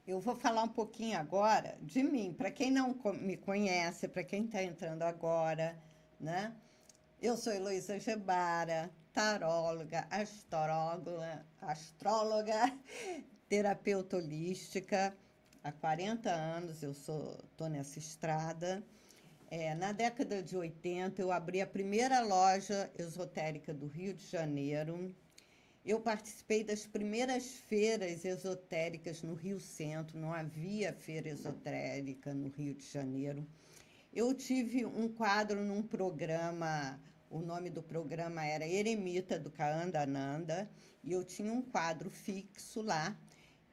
eu vou falar um pouquinho agora de mim, para quem não me conhece, para quem está entrando agora, né? Eu sou Heloísa Gebara, taróloga, astróloga, terapeuta holística. Há 40 anos eu estou nessa estrada. Na década de 80, eu abri a primeira loja esotérica do Rio de Janeiro. Eu participei das primeiras feiras esotéricas no Rio Centro, não havia feira esotérica no Rio de Janeiro. Eu tive um quadro num programa, o nome do programa era Eremita do Kaandananda, e eu tinha um quadro fixo lá,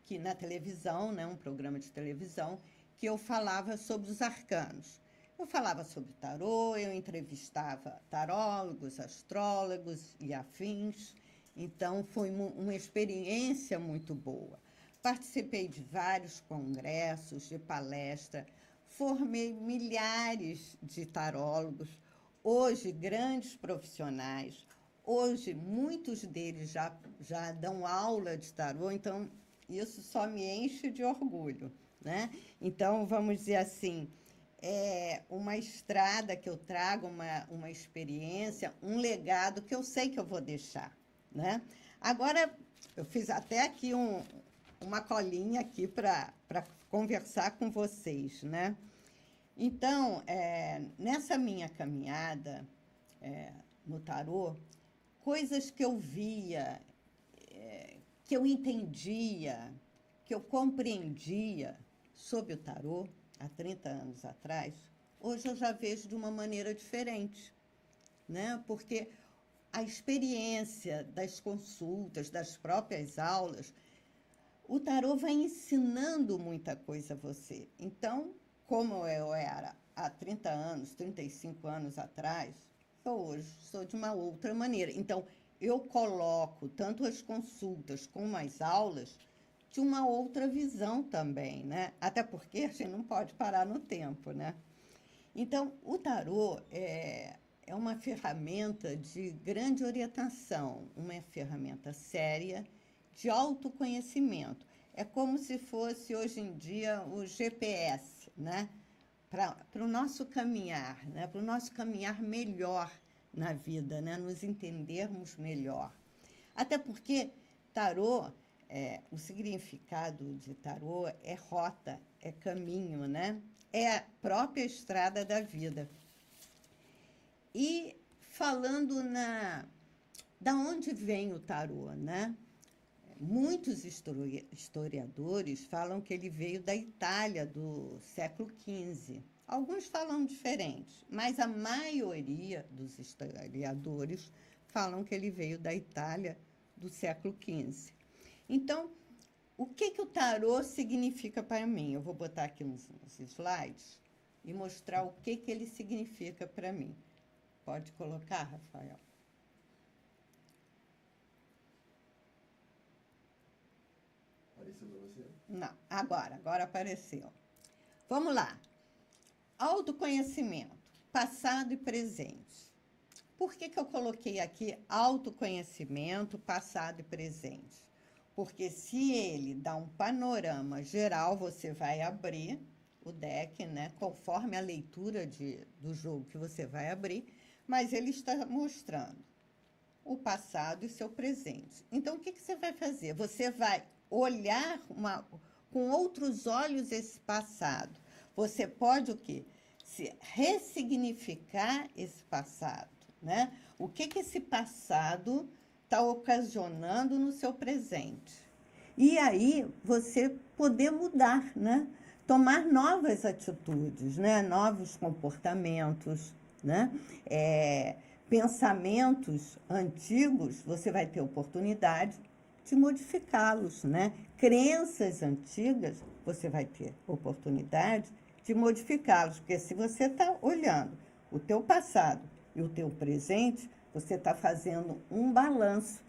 que na televisão, né, um programa de televisão, que eu falava sobre os arcanos. Eu falava sobre tarô, eu entrevistava tarólogos, astrólogos e afins, então foi uma experiência muito boa. Participei de vários congressos, de palestra, formei milhares de tarólogos, hoje grandes profissionais, hoje muitos deles já dão aula de tarô, então isso só me enche de orgulho, né? Então, vamos dizer assim, é uma estrada que eu trago, uma experiência, um legado que eu sei que eu vou deixar, né? Agora, eu fiz até aqui uma colinha aqui para conversar com vocês, né? Então, nessa minha caminhada no tarô, coisas que eu via, que eu entendia, que eu compreendia sobre o tarô há 30 anos atrás, hoje eu já vejo de uma maneira diferente, né? Porque a experiência das consultas, das próprias aulas, o tarô vai ensinando muita coisa a você. Então, como eu era há 30 anos, 35 anos atrás, eu hoje sou de uma outra maneira. Então, eu coloco tanto as consultas como as aulas de uma outra visão também, né? Até porque a gente não pode parar no tempo, né? Então, o tarô é uma ferramenta de grande orientação, uma ferramenta séria de autoconhecimento. É como se fosse, hoje em dia, o GPS, né? Para o nosso caminhar, né? Para o nosso caminhar melhor na vida, né? Nos entendermos melhor. Até porque tarô, o significado de tarô é rota, é caminho, né? É a própria estrada da vida. E falando da onde vem o tarô, né? Muitos historiadores falam que ele veio da Itália do século XV. Alguns falam diferente, mas a maioria dos historiadores falam que ele veio da Itália do século XV. Então, o que o tarô significa para mim? Eu vou botar aqui uns slides e mostrar o que ele significa para mim. Pode colocar, Rafael? Apareceu para você? Não, agora apareceu. Vamos lá. Autoconhecimento, passado e presente. Por que eu coloquei aqui autoconhecimento, passado e presente? Porque se ele dá um panorama geral, você vai abrir o deck, né, conforme a leitura do jogo que você vai abrir, mas ele está mostrando o passado e seu presente. Então, o que você vai fazer? Você vai olhar com outros olhos esse passado. Você pode o quê? Se ressignificar esse passado, né? O que esse passado está ocasionando no seu presente? E aí você poder mudar, né? Tomar novas atitudes, né? Novos comportamentos, né? Pensamentos antigos, você vai ter oportunidade de modificá-los, né? Crenças antigas, você vai ter oportunidade de modificá-los, porque se você está olhando o teu passado e o teu presente, você está fazendo um balanço,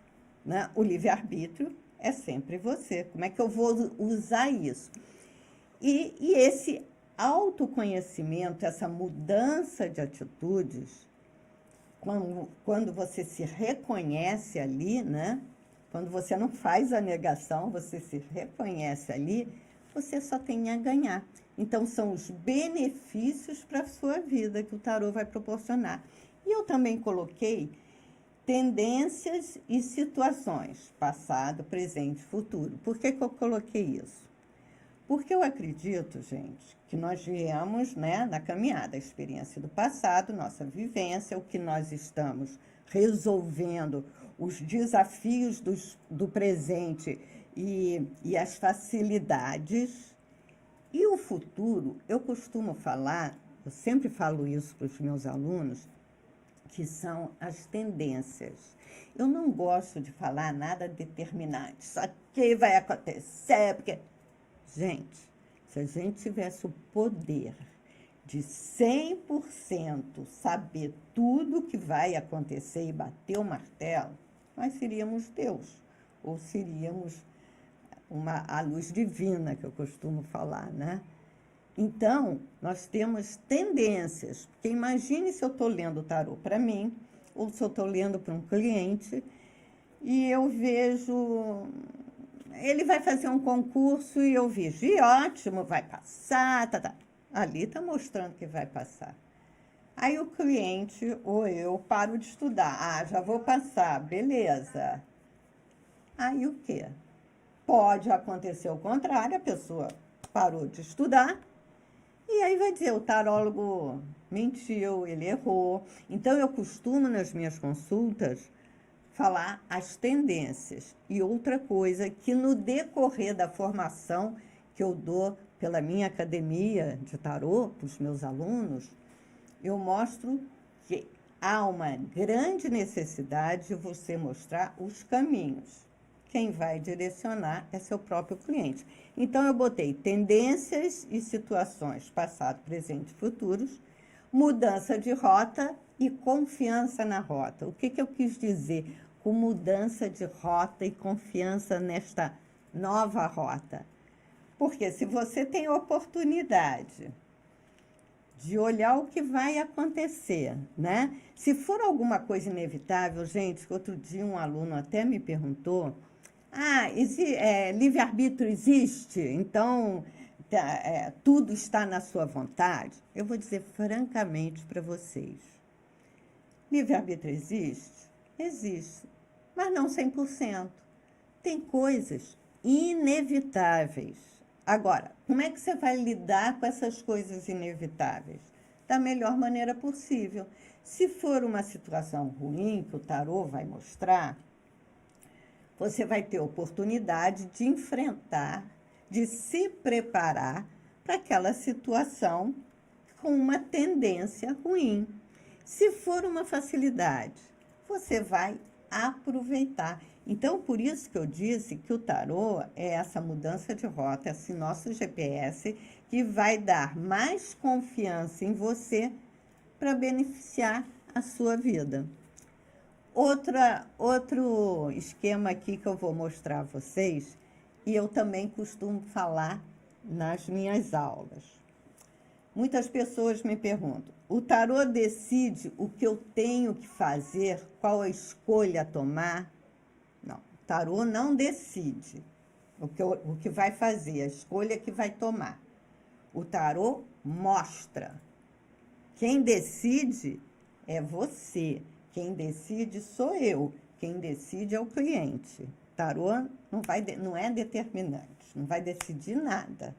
né? O livre-arbítrio é sempre você. Como é que eu vou usar isso? E esse autoconhecimento, essa mudança de atitudes, quando você se reconhece ali, né? Quando você não faz a negação, você se reconhece ali, você só tem a ganhar. Então, são os benefícios para a sua vida que o tarô vai proporcionar. E eu também coloquei tendências e situações, passado, presente, futuro. Por que que eu coloquei isso? Porque eu acredito, gente, que nós viemos, né, na caminhada, a experiência do passado, nossa vivência, o que nós estamos resolvendo, os desafios do presente e as facilidades. E o futuro, eu costumo falar, eu sempre falo isso para os meus alunos, que são as tendências. Eu não gosto de falar nada determinante, só que vai acontecer, porque... Gente, se a gente tivesse o poder de 100% saber tudo que vai acontecer e bater o martelo, nós seríamos Deus, ou seríamos a luz divina, que eu costumo falar, né? Então, nós temos tendências, porque imagine se eu estou lendo o tarô para mim, ou se eu estou lendo para um cliente, e eu vejo... Ele vai fazer um concurso e eu vejo, e ótimo, vai passar, tá. Ali está mostrando que vai passar. Aí o cliente ou eu paro de estudar. Ah, já vou passar, beleza. Aí o quê? Pode acontecer o contrário, a pessoa parou de estudar, e aí vai dizer, o tarólogo mentiu, ele errou. Então, eu costumo, nas minhas consultas, falar as tendências. E outra coisa, que no decorrer da formação que eu dou pela minha academia de tarô, para os meus alunos, eu mostro que há uma grande necessidade de você mostrar os caminhos. Quem vai direcionar é seu próprio cliente. Então, eu botei tendências e situações, passado, presente e futuros, mudança de rota e confiança na rota. O que eu quis dizer com mudança de rota e confiança nesta nova rota? Porque se você tem oportunidade de olhar o que vai acontecer, né? Se for alguma coisa inevitável, gente, que outro dia um aluno até me perguntou, livre-arbítrio existe, então tudo está na sua vontade? Eu vou dizer francamente para vocês, livre-arbítrio existe? Existe, mas não 100%. Tem coisas inevitáveis. Agora, como é que você vai lidar com essas coisas inevitáveis? Da melhor maneira possível. Se for uma situação ruim, que o tarô vai mostrar, você vai ter oportunidade de enfrentar, de se preparar para aquela situação com uma tendência ruim. Se for uma facilidade, você vai aproveitar. Então, por isso que eu disse que o tarô é essa mudança de rota, esse nosso GPS, que vai dar mais confiança em você para beneficiar a sua vida. Outro esquema aqui que eu vou mostrar a vocês, e eu também costumo falar nas minhas aulas. Muitas pessoas me perguntam, o tarô decide o que eu tenho que fazer, qual a escolha a tomar? Não, o tarô não decide o que vai fazer, a escolha que vai tomar. O tarô mostra. Quem decide é você. Quem decide sou eu. Quem decide é o cliente. O tarô não é determinante, não vai decidir nada.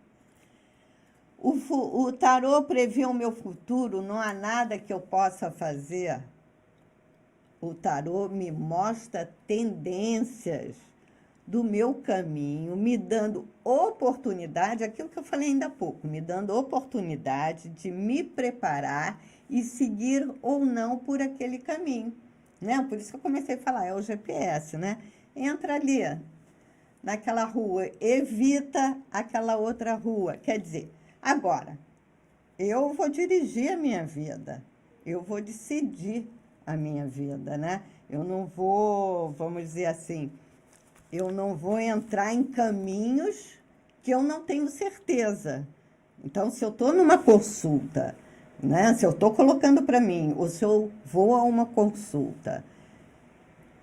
O tarô prevê o meu futuro, não há nada que eu possa fazer. O tarô me mostra tendências do meu caminho, me dando oportunidade, aquilo que eu falei ainda há pouco, me dando oportunidade de me preparar e seguir ou não por aquele caminho, né? Por isso que eu comecei a falar, é o GPS, né? Entra ali, naquela rua, evita aquela outra rua. Quer dizer, agora, eu vou dirigir a minha vida, eu vou decidir a minha vida, né? Eu não vou, vamos dizer assim, eu não vou entrar em caminhos que eu não tenho certeza. Então, se eu estou numa consulta, né? Se eu estou colocando para mim, ou se eu vou a uma consulta,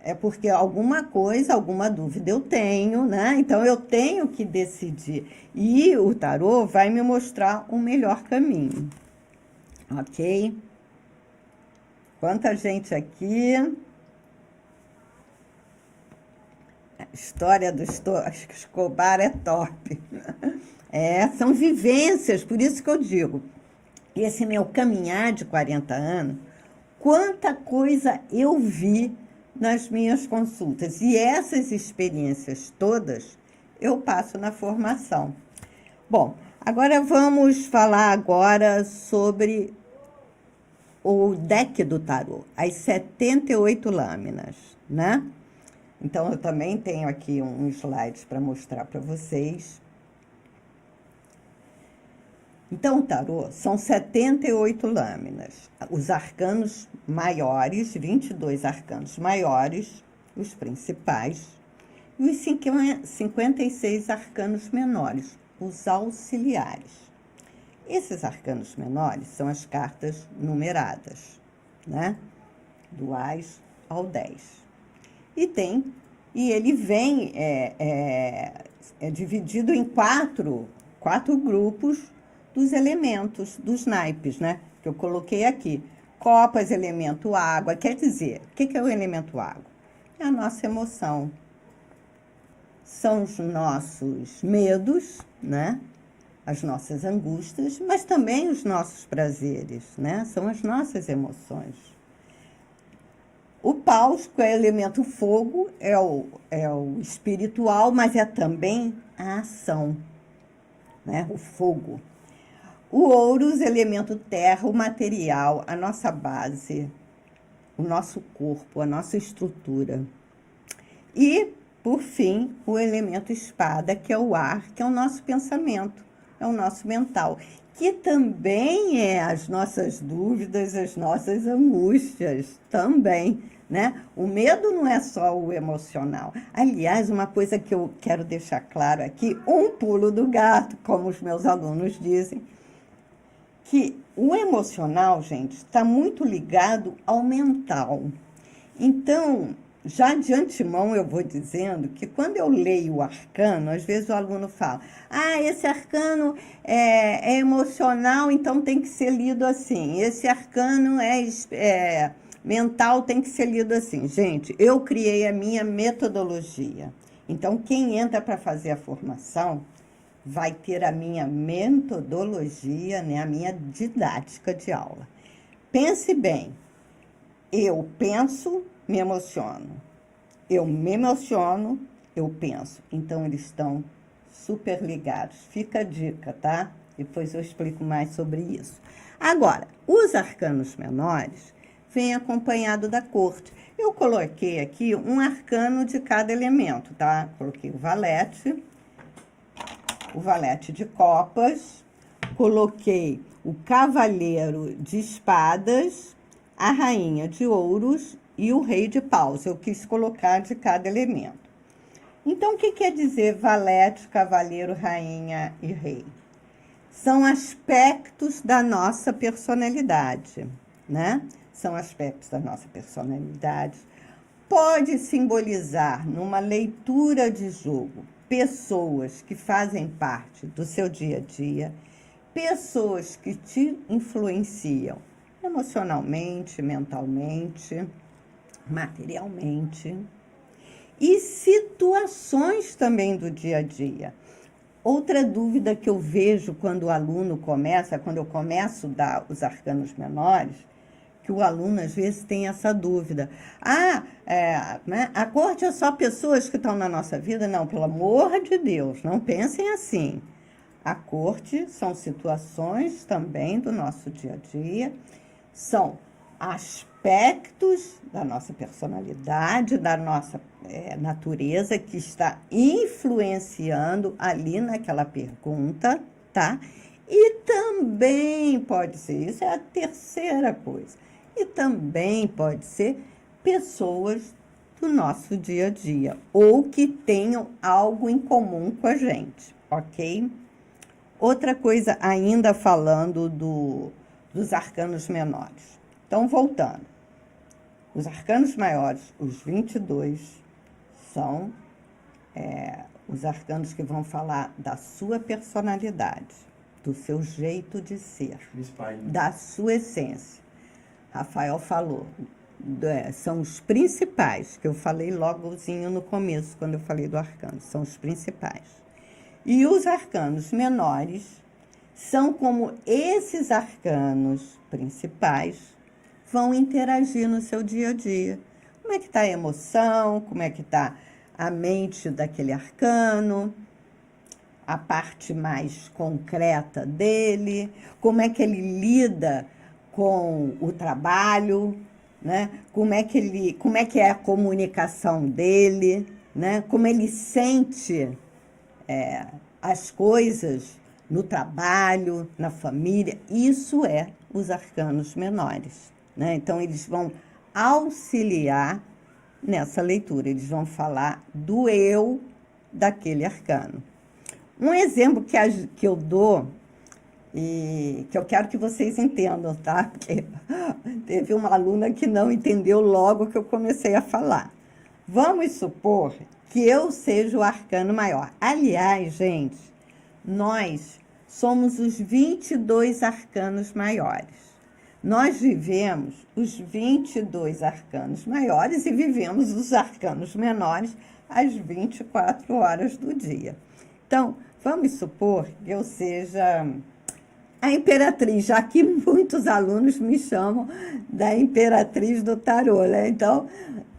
é porque alguma coisa, alguma dúvida eu tenho, né? Então eu tenho que decidir. E o tarô vai me mostrar o melhor caminho. Ok? Quanta gente aqui. A história do Escobar é top. São vivências, por isso que eu digo. Esse meu caminhar de 40 anos, quanta coisa eu vi nas minhas consultas. E essas experiências todas eu passo na formação. Bom, agora vamos falar agora sobre o deck do tarô, as 78 lâminas, né? Então, eu também tenho aqui um slide para mostrar para vocês. Então, o tarô são 78 lâminas. Os arcanos maiores, 22 arcanos maiores, os principais, e os 56 arcanos menores, os auxiliares. Esses arcanos menores são as cartas numeradas, né? Do Ás ao 10. E ele vem dividido em quatro grupos dos elementos, dos naipes, né? Que eu coloquei aqui. Copas, elemento água. Quer dizer, o que é o elemento água? É a nossa emoção. São os nossos medos, né? As nossas angústias, mas também os nossos prazeres, né? São as nossas emoções. O paus, que é o elemento fogo, é o espiritual, mas é também a ação, né? O fogo. O ouros, elemento terra, o material, a nossa base, o nosso corpo, a nossa estrutura. E, por fim, o elemento espada, que é o ar, que é o nosso pensamento, é o nosso mental, que também é as nossas dúvidas, as nossas angústias, também, né? O medo não é só o emocional. Aliás, uma coisa que eu quero deixar claro aqui, um pulo do gato, como os meus alunos dizem, que o emocional, gente, está muito ligado ao mental. Então, já de antemão eu vou dizendo que quando eu leio o arcano, às vezes o aluno fala, esse arcano é emocional, então tem que ser lido assim. Esse arcano é mental, tem que ser lido assim. Gente, eu criei a minha metodologia. Então, quem entra para fazer a formação vai ter a minha metodologia, né, a minha didática de aula. Pense bem, eu penso, me emociono. Eu me emociono, eu penso. Então, eles estão super ligados. Fica a dica, tá? Depois eu explico mais sobre isso. Agora, os arcanos menores vêm acompanhado da corte. Eu coloquei aqui um arcano de cada elemento, tá? Coloquei o valete de copas, coloquei o cavaleiro de espadas, a rainha de ouros e o rei de paus. Eu quis colocar de cada elemento. Então, o que quer dizer valete, cavaleiro, rainha e rei? São aspectos da nossa personalidade, né? São aspectos da nossa personalidade. Pode simbolizar, numa leitura de jogo, pessoas que fazem parte do seu dia a dia, pessoas que te influenciam emocionalmente, mentalmente, materialmente, e situações também do dia a dia. Outra dúvida que eu vejo quando o aluno quando eu começo a dar os arcanos menores, que o aluno às vezes tem essa dúvida. Né? A corte é só pessoas que estão na nossa vida? Não, pelo amor de Deus, não pensem assim. A corte são situações também do nosso dia a dia, são aspectos da nossa personalidade, da nossa natureza que está influenciando ali naquela pergunta, tá? E também pode ser, isso é a terceira coisa, e também pode ser pessoas do nosso dia a dia, ou que tenham algo em comum com a gente, ok? Outra coisa, ainda falando dos arcanos menores. Então, voltando. Os arcanos maiores, os 22, são os arcanos que vão falar da sua personalidade, do seu jeito de ser, da sua essência. Rafael falou, são os principais, que eu falei logozinho no começo, quando eu falei do arcano, são os principais. E os arcanos menores são como esses arcanos principais vão interagir no seu dia a dia. Como é que está a emoção, como é que está a mente daquele arcano, a parte mais concreta dele, como é que ele lida com o trabalho, né? Como é que é a comunicação dele, né? Como ele sente as coisas no trabalho, na família. Isso é os arcanos menores, né? Então, eles vão auxiliar nessa leitura, eles vão falar do eu daquele arcano. Um exemplo que eu dou, e que eu quero que vocês entendam, tá? Porque teve uma aluna que não entendeu logo que eu comecei a falar. Vamos supor que eu seja o arcano maior. Aliás, gente, nós somos os 22 arcanos maiores. Nós vivemos os 22 arcanos maiores e vivemos os arcanos menores às 24 horas do dia. Então, vamos supor que eu seja a imperatriz, já que muitos alunos me chamam da imperatriz do tarô, né? Então,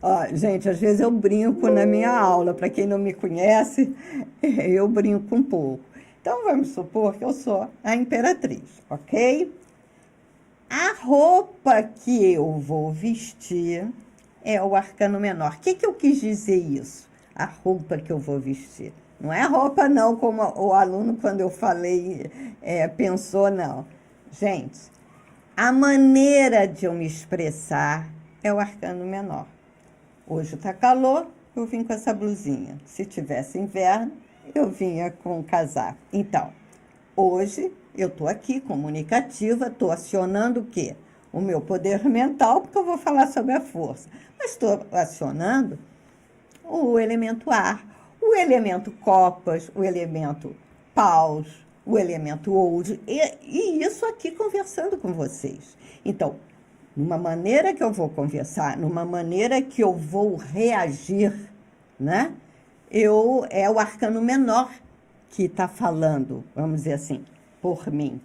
ó, gente, às vezes eu brinco na minha aula. Para quem não me conhece, eu brinco um pouco. Então, vamos supor que eu sou a imperatriz, ok? A roupa que eu vou vestir é o arcano menor. O que eu quis dizer isso? A roupa que eu vou vestir. Não é roupa, não, como o aluno, quando eu falei, pensou, não. Gente, a maneira de eu me expressar é o arcano menor. Hoje está calor, eu vim com essa blusinha. Se tivesse inverno, eu vinha com um casaco. Então, hoje eu estou aqui, comunicativa, estou acionando o quê? O meu poder mental, porque eu vou falar sobre a força. Mas estou acionando o elemento ar, o elemento copas, o elemento paus, o elemento ouro, e isso aqui conversando com vocês. Então, numa maneira que eu vou conversar, numa maneira que eu vou reagir, né? É o arcano menor que está falando, vamos dizer assim, por mim,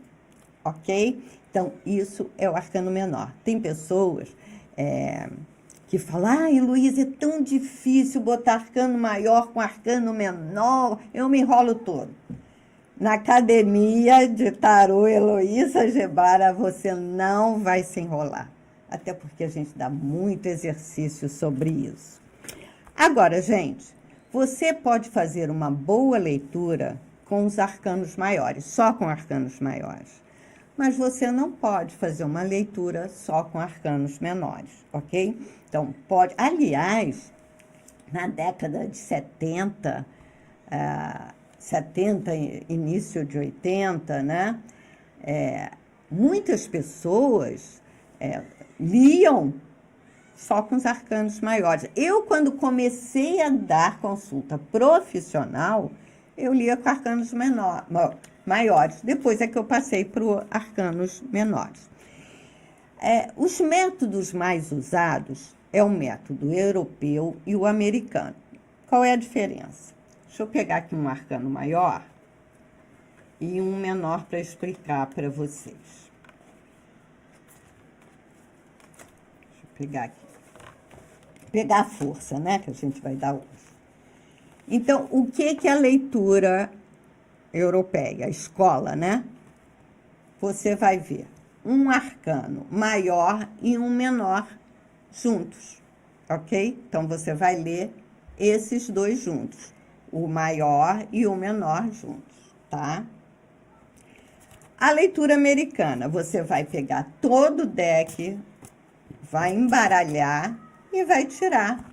ok? Então, isso é o arcano menor. Tem pessoas que falam, ai, Luísa, é tão difícil botar arcano maior com arcano menor, eu me enrolo todo. Na academia de tarô Heloísa Gebara, você não vai se enrolar. Até porque a gente dá muito exercício sobre isso. Agora, gente, você pode fazer uma boa leitura com os arcanos maiores, só com arcanos maiores. Mas você não pode fazer uma leitura só com arcanos menores, ok? Então, pode... Aliás, na década de 70, início de 80, né? Muitas pessoas liam só com os arcanos maiores. Eu, quando comecei a dar consulta profissional, eu lia com arcanos maiores. Depois é que eu passei para os arcanos menores. Os métodos mais usados é o método europeu e o americano. Qual é a diferença? Deixa eu pegar aqui um arcano maior e um menor para explicar para vocês. Deixa eu pegar aqui. Pegar a força, né, que a gente vai dar hoje. Então, o que é a leitura europeia, a escola, né? Você vai ver um arcano maior e um menor juntos, ok? Então, você vai ler esses dois juntos, o maior e o menor juntos, tá? A leitura americana, você vai pegar todo o deck, vai embaralhar e vai tirar,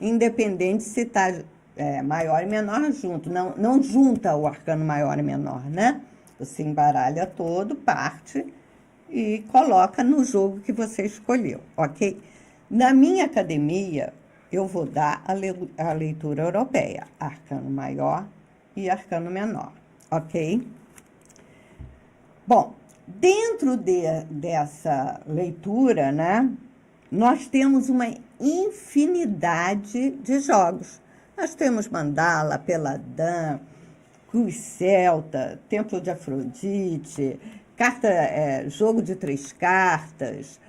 independente se está maior e menor junto. Não junta o arcano maior e menor, né? Você embaralha todo, parte e coloca no jogo que você escolheu, ok? Na minha academia, eu vou dar a leitura europeia, arcano maior e arcano menor, ok? Bom, dentro dessa leitura, né, nós temos uma infinidade de jogos. Nós temos mandala, peladã, cruz celta, templo de Afrodite, jogo de 3 cartas,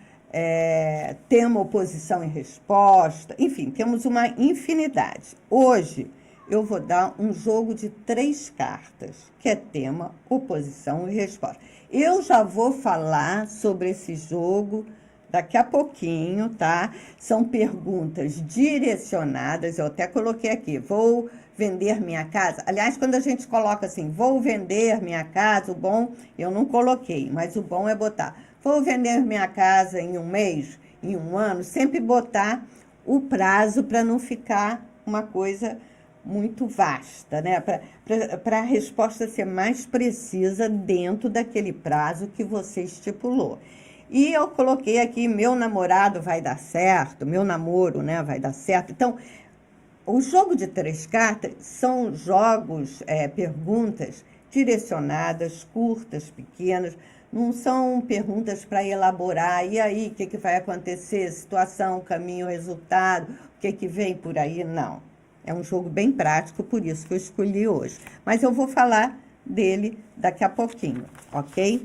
tema oposição e resposta, enfim, temos uma infinidade. Hoje eu vou dar um jogo de 3 cartas, que é tema, oposição e resposta. Eu já vou falar sobre esse jogo daqui a pouquinho, tá? São perguntas direcionadas, eu até coloquei aqui, vou vender minha casa. Aliás, quando a gente coloca assim, vou vender minha casa, o bom, eu não coloquei, mas o bom é botar, vou vender minha casa em 1 mês, em 1 ano, sempre botar o prazo para não ficar uma coisa muito vasta, né? Para a resposta ser mais precisa dentro daquele prazo que você estipulou. E eu coloquei aqui, meu namorado vai dar certo, meu namoro, né, vai dar certo. Então, o jogo de 3 cartas são jogos, perguntas direcionadas, curtas, pequenas, não são perguntas para elaborar, e aí, o que vai acontecer, situação, caminho, resultado, o que vem por aí, não. É um jogo bem prático, por isso que eu escolhi hoje. Mas eu vou falar dele daqui a pouquinho, ok?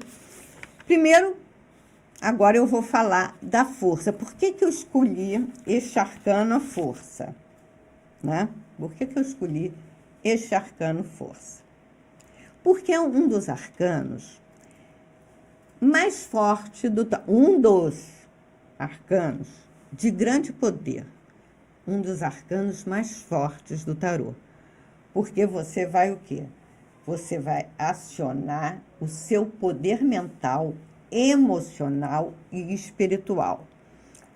Primeiro, agora eu vou falar da força. Por que eu escolhi este arcano, a força? Né? Por que eu escolhi este arcano, força? Porque é um dos arcanos mais fortes, um dos arcanos de grande poder. Um dos arcanos mais fortes do tarô. Porque você vai o quê? Você vai acionar o seu poder mental, emocional e espiritual.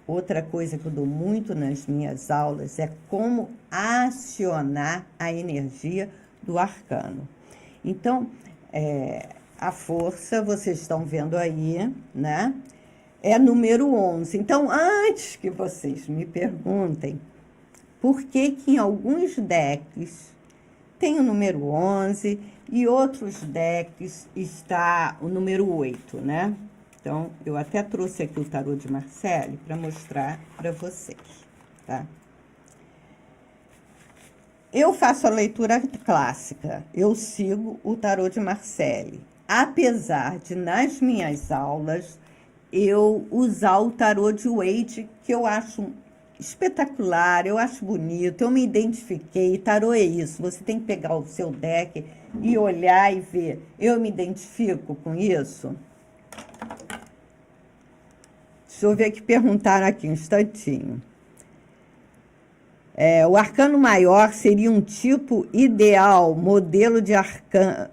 Outra coisa que eu dou muito nas minhas aulas é como acionar a energia do arcano. Então, a força, vocês estão vendo aí, né? É número 11. Então, antes que vocês me perguntem por que em alguns decks tem o número 11 e outros decks está o número 8, né? Então, eu até trouxe aqui o tarô de Marcelle para mostrar para vocês, tá? Eu faço a leitura clássica, eu sigo o tarô de Marcelle. Apesar de, nas minhas aulas, eu usar o tarô de Waite, que eu acho espetacular, eu acho bonito, eu me identifiquei. Tarô é isso, você tem que pegar o seu deck e olhar e ver. Eu me identifico com isso? Deixa eu ver que perguntaram aqui um instantinho. O arcano maior seria um tipo ideal, modelo de arcano,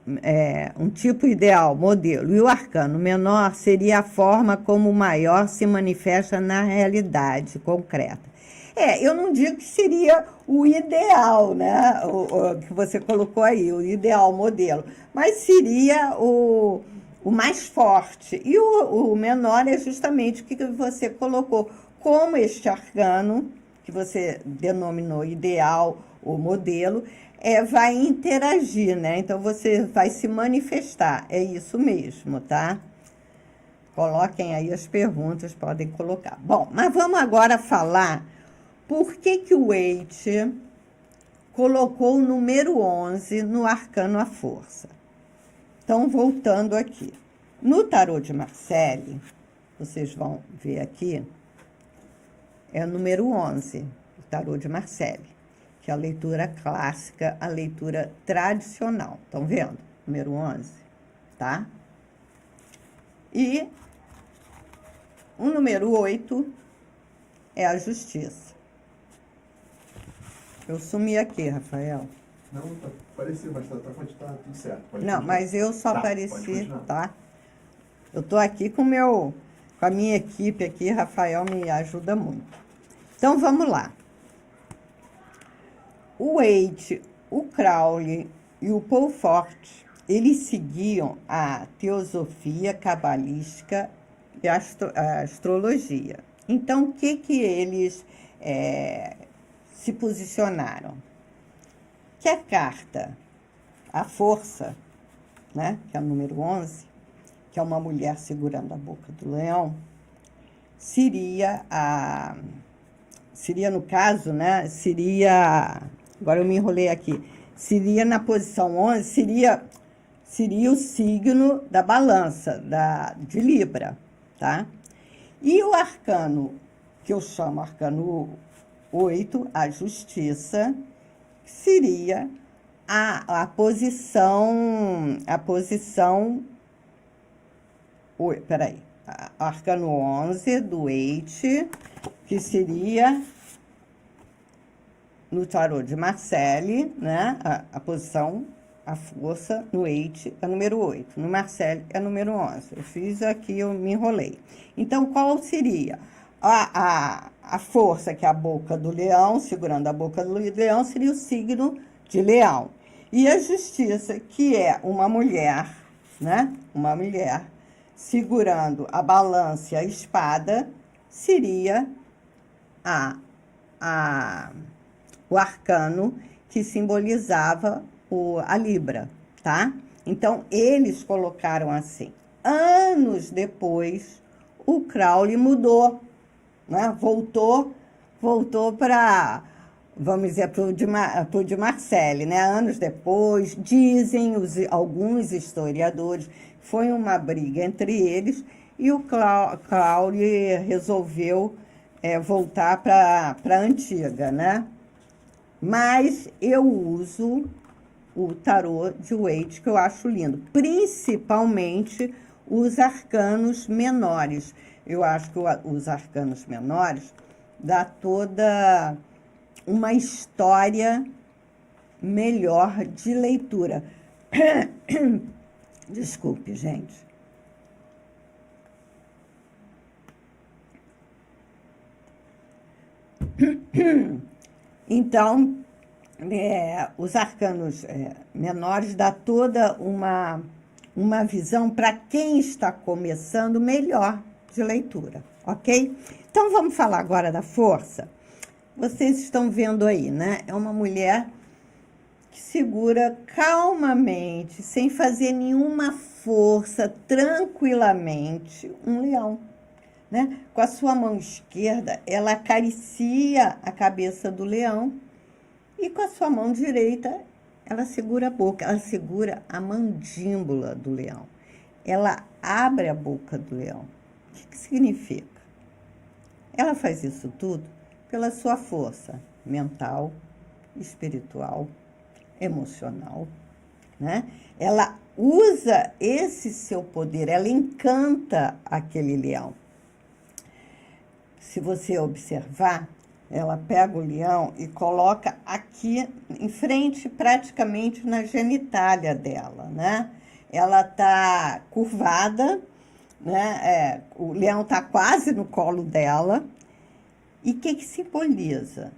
um tipo ideal, modelo. E o arcano menor seria a forma como o maior se manifesta na realidade concreta. Eu não digo que seria o ideal, né? O que você colocou aí, o ideal modelo, mas seria o mais forte. E o menor é justamente o que você colocou, como este arcano, que você denominou ideal ou modelo, vai interagir, né? Então, você vai se manifestar. É isso mesmo, tá? Coloquem aí as perguntas, podem colocar. Bom, mas vamos agora falar por que o Waite colocou o número 11 no arcano a força. Então, voltando aqui. No tarô de Marcelle, vocês vão ver aqui, é o número 11, o tarô de Marcelle, que é a leitura clássica, a leitura tradicional. Estão vendo? Número 11, tá? E o número 8 é a justiça. Eu sumi aqui, Rafael. Não, tá parecendo, mas tá tudo certo. Pode não, continuar. mas eu só apareci, tá? Eu tô aqui com a minha equipe aqui, Rafael me ajuda muito. Então, vamos lá. O Waite, o Crowley e o Paul Forte, eles seguiam a teosofia cabalística e a astrologia. Então, o que eles se posicionaram? Que a carta, a força, né, que é o número 11, que é uma mulher segurando a boca do leão, seria no caso, né, agora eu me enrolei aqui, seria na posição 11, seria o signo da balança, de Libra, tá? E o arcano, que eu chamo arcano 8, a justiça, seria a posição, peraí, arcano 11 do Eight, que seria no tarô de Marcelle, né? A posição, a força no Eight é número 8, no Marcelle é número 11. Eu fiz aqui, eu me enrolei. Então, qual seria? A força, que é a boca do leão, segurando a boca do leão, seria o signo de leão. E a justiça, que é uma mulher, né? Uma mulher segurando a balança e a espada, seria o arcano que simbolizava a Libra, tá? Então, eles colocaram assim. Anos depois, o Crowley mudou, né? Voltou para, vamos dizer, para o de Marcelle, né? Anos depois, dizem alguns historiadores, foi uma briga entre eles e o Crowley resolveu voltar para a antiga, né? Mas eu uso o tarô de Waite, que eu acho lindo, principalmente os arcanos menores. Eu acho que os arcanos menores dá toda uma história melhor de leitura. Desculpe, gente. Então, os arcanos menores dá toda uma visão para quem está começando melhor de leitura, ok? Então, vamos falar agora da força. Vocês estão vendo aí, né? É uma mulher que segura calmamente, sem fazer nenhuma força, tranquilamente, um leão, né? Com a sua mão esquerda, ela acaricia a cabeça do leão e com a sua mão direita, ela segura a boca, ela segura a mandíbula do leão. Ela abre a boca do leão. O que significa? Ela faz isso tudo pela sua força mental, espiritual, emocional, né? Ela usa esse seu poder, ela encanta aquele leão. Se você observar, ela pega o leão e coloca aqui em frente, praticamente na genitália dela, né? Ela tá curvada, né? O leão tá quase no colo dela. E o que simboliza?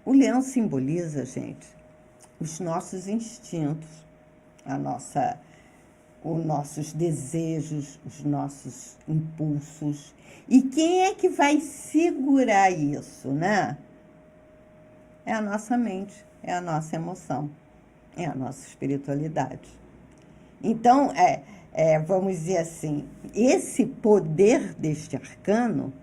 O leão simboliza, gente, os nossos instintos, os nossos desejos, os nossos impulsos. E quem é que vai segurar isso, né? É a nossa mente, é a nossa emoção, é a nossa espiritualidade. Então, vamos dizer assim, esse poder deste arcano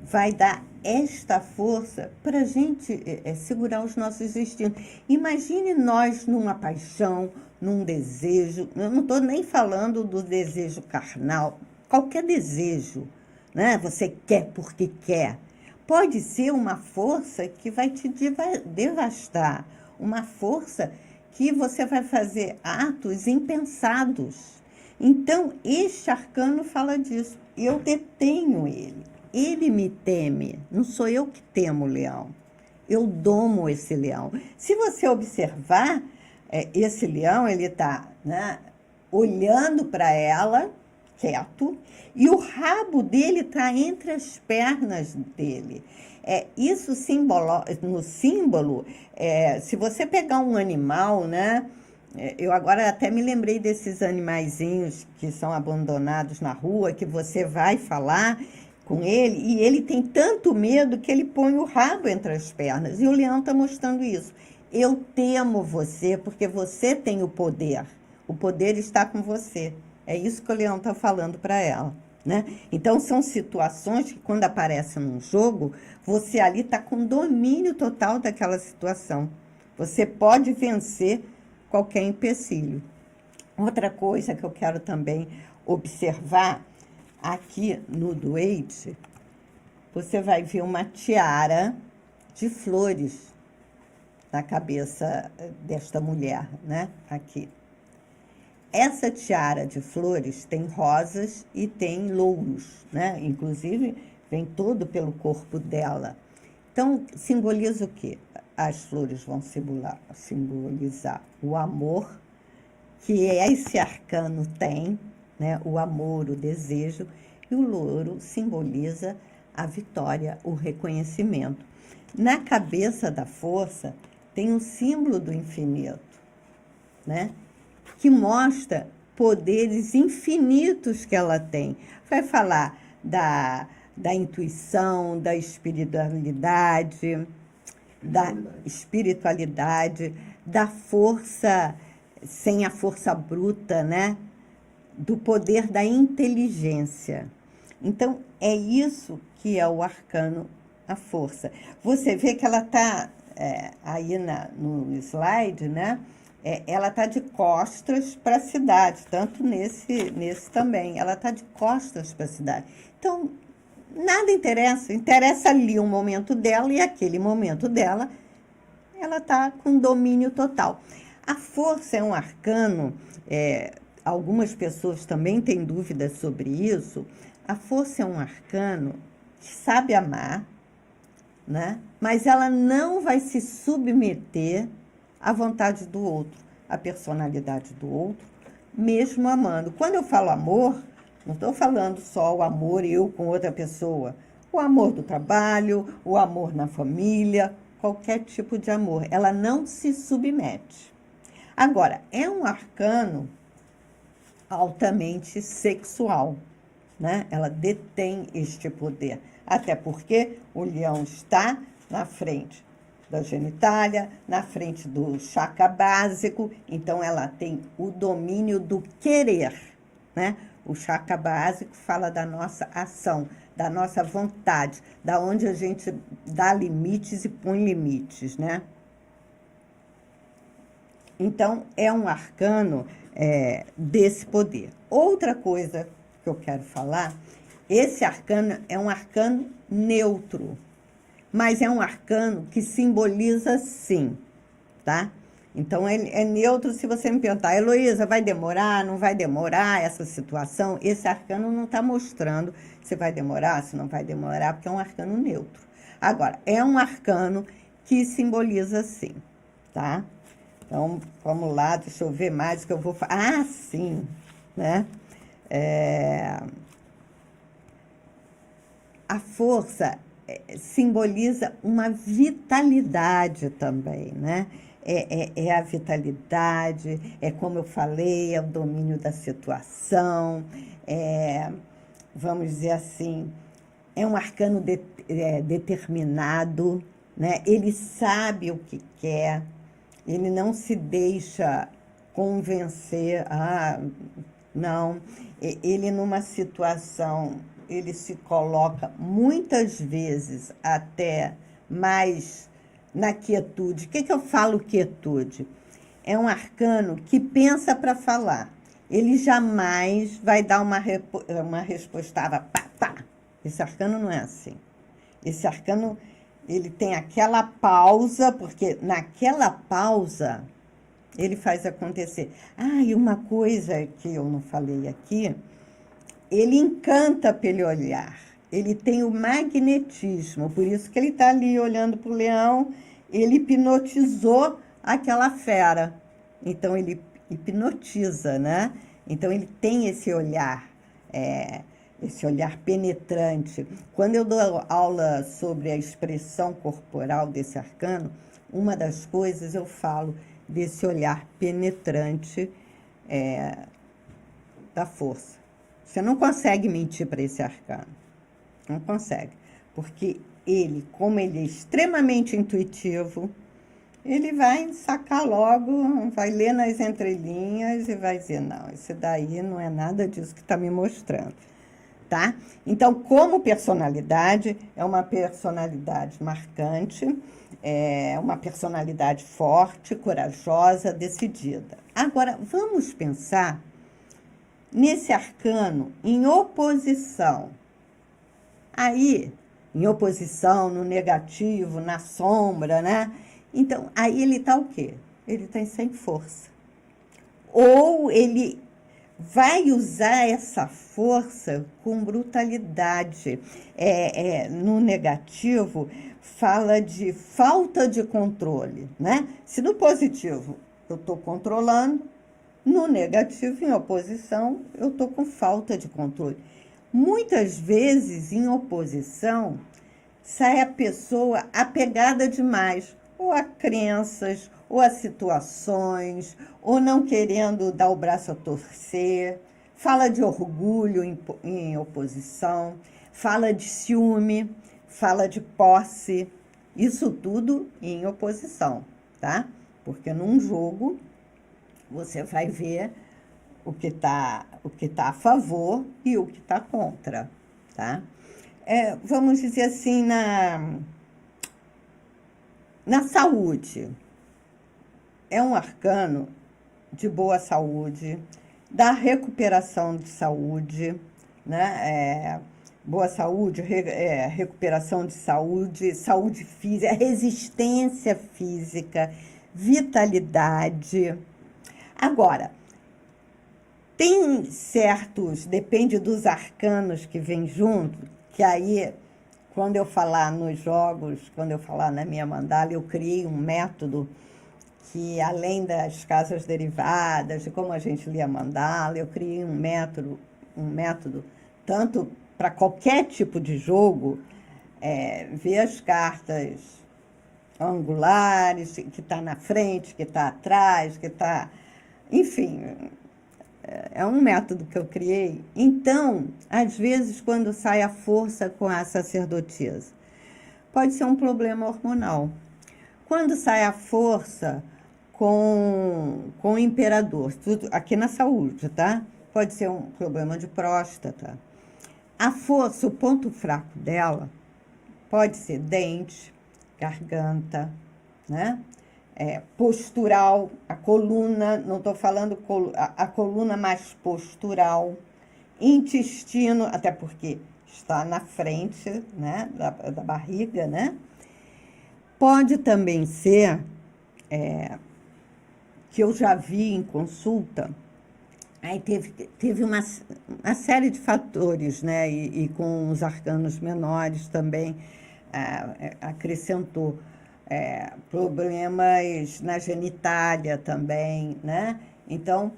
vai dar esta força para a gente segurar os nossos instintos. Imagine nós numa paixão, num desejo, eu não estou nem falando do desejo carnal, qualquer desejo, né? Você quer porque quer. Pode ser uma força que vai te devastar, uma força que você vai fazer atos impensados. Então, este arcano fala disso. Eu detenho ele. Ele me teme. Não sou eu que temo o leão. Eu domo esse leão. Se você observar, esse leão, ele está, né, olhando para ela, quieto, e o rabo dele está entre as pernas dele. Isso no símbolo, se você pegar um animal, né? Eu agora até me lembrei desses animaizinhos que são abandonados na rua, que você vai falar com ele, e ele tem tanto medo que ele põe o rabo entre as pernas. E o leão está mostrando isso. Eu temo você porque você tem o poder. O poder está com você. É isso que o leão está falando para ela, né? Então, são situações que, quando aparecem num jogo, você ali está com domínio total daquela situação. Você pode vencer qualquer empecilho. Outra coisa que eu quero também observar, aqui no doente, você vai ver uma tiara de flores na cabeça desta mulher, né? Aqui. Essa tiara de flores tem rosas e tem louros, né? Inclusive, vem todo pelo corpo dela. Então, simboliza o quê? As flores vão simbolizar o amor que esse arcano tem, né? O amor, o desejo, e o louro simboliza a vitória, o reconhecimento. Na cabeça da força tem o símbolo do infinito, né? Que mostra poderes infinitos que ela tem. Vai falar da intuição, da espiritualidade, da força sem a força bruta, né? Do poder da inteligência. Então, é isso que é o arcano, a força. Você vê que ela está aí no slide, né? Ela está de costas para a cidade, tanto nesse também. Ela está de costas para a cidade. Então, nada interessa. Interessa ali o momento dela, e aquele momento dela, ela está com domínio total. A força é um arcano, algumas pessoas também têm dúvidas sobre isso. A força é um arcano que sabe amar, né? Mas ela não vai se submeter à vontade do outro, à personalidade do outro, mesmo amando. Quando eu falo amor, não estou falando só o amor eu com outra pessoa. O amor do trabalho, o amor na família, qualquer tipo de amor. Ela não se submete. Agora, é um arcano altamente sexual, né? Ela detém este poder. Até porque o leão está na frente da genitália, na frente do chakra básico, então ela tem o domínio do querer, né? O chakra básico fala da nossa ação, da nossa vontade, da onde a gente dá limites e põe limites, né? Então, é um arcano desse poder. Outra coisa que eu quero falar, esse arcano é um arcano neutro, mas é um arcano que simboliza sim, tá? Então, ele é neutro. Se você me perguntar, Heloísa, vai demorar, não vai demorar essa situação? Esse arcano não está mostrando se vai demorar, se não vai demorar, porque é um arcano neutro. Agora, é um arcano que simboliza sim, tá? Então, vamos lá, deixa eu ver mais o que eu vou falar. Ah, sim, né? A força simboliza uma vitalidade também, né? É a vitalidade, é como eu falei, é o domínio da situação, vamos dizer assim, é um arcano determinado, né? Ele sabe o que quer, ele não se deixa convencer, não, ele numa situação, ele se coloca muitas vezes até mais na quietude. O que eu falo quietude? É um arcano que pensa para falar. Ele jamais vai dar uma respostada, pá, pá. Esse arcano não é assim. Esse arcano, ele tem aquela pausa, porque naquela pausa ele faz acontecer. E uma coisa que eu não falei aqui, ele encanta pelo olhar, ele tem o magnetismo, por isso que ele está ali olhando para o leão, ele hipnotizou aquela fera, então ele hipnotiza, né? Então ele tem esse olhar penetrante. Quando eu dou aula sobre a expressão corporal desse arcano, uma das coisas eu falo desse olhar penetrante da força. Você não consegue mentir para esse arcano. Não consegue. Porque ele, como ele é extremamente intuitivo, ele vai sacar logo, vai ler nas entrelinhas e vai dizer, não, esse daí não é nada disso que está me mostrando, tá? Então, como personalidade, é uma personalidade marcante, é uma personalidade forte, corajosa, decidida. Agora, vamos pensar nesse arcano em oposição. Aí, em oposição, no negativo, na sombra, né? Então, aí ele está o quê? Ele está sem força. Ou ele vai usar essa força com brutalidade. No negativo, fala de falta de controle, né? Se no positivo eu estou controlando, no negativo, em oposição, eu estou com falta de controle. Muitas vezes, em oposição, sai a pessoa apegada demais, ou a crenças, ou a situações, ou não querendo dar o braço a torcer, fala de orgulho em oposição, fala de ciúme, fala de posse, isso tudo em oposição, tá? Porque num jogo você vai ver o que tá a favor e o que está contra, tá? Vamos dizer assim, na saúde. É um arcano de boa saúde, da recuperação de saúde, né? Boa saúde, recuperação de saúde, saúde física, resistência física, vitalidade. Agora, tem certos, depende dos arcanos que vêm junto, que aí, quando eu falar nos jogos, quando eu falar na minha mandala, eu criei um método que, além das casas derivadas, de como a gente lia mandala, eu criei um método tanto para qualquer tipo de jogo, ver as cartas angulares, que está na frente, que está atrás, que está... Enfim, é um método que eu criei. Então, às vezes, quando sai a força com a sacerdotisa, pode ser um problema hormonal. Quando sai a força com o imperador, tudo aqui na saúde, tá? Pode ser um problema de próstata. A força, o ponto fraco dela, pode ser dente, garganta, né? Postural, a coluna, não estou falando a coluna mais postural, intestino, até porque está na frente, né, da barriga, né? Pode também ser, que eu já vi em consulta, aí teve uma série de fatores, né, e com os arcanos menores também acrescentou. Problemas na genitália também, né? Então,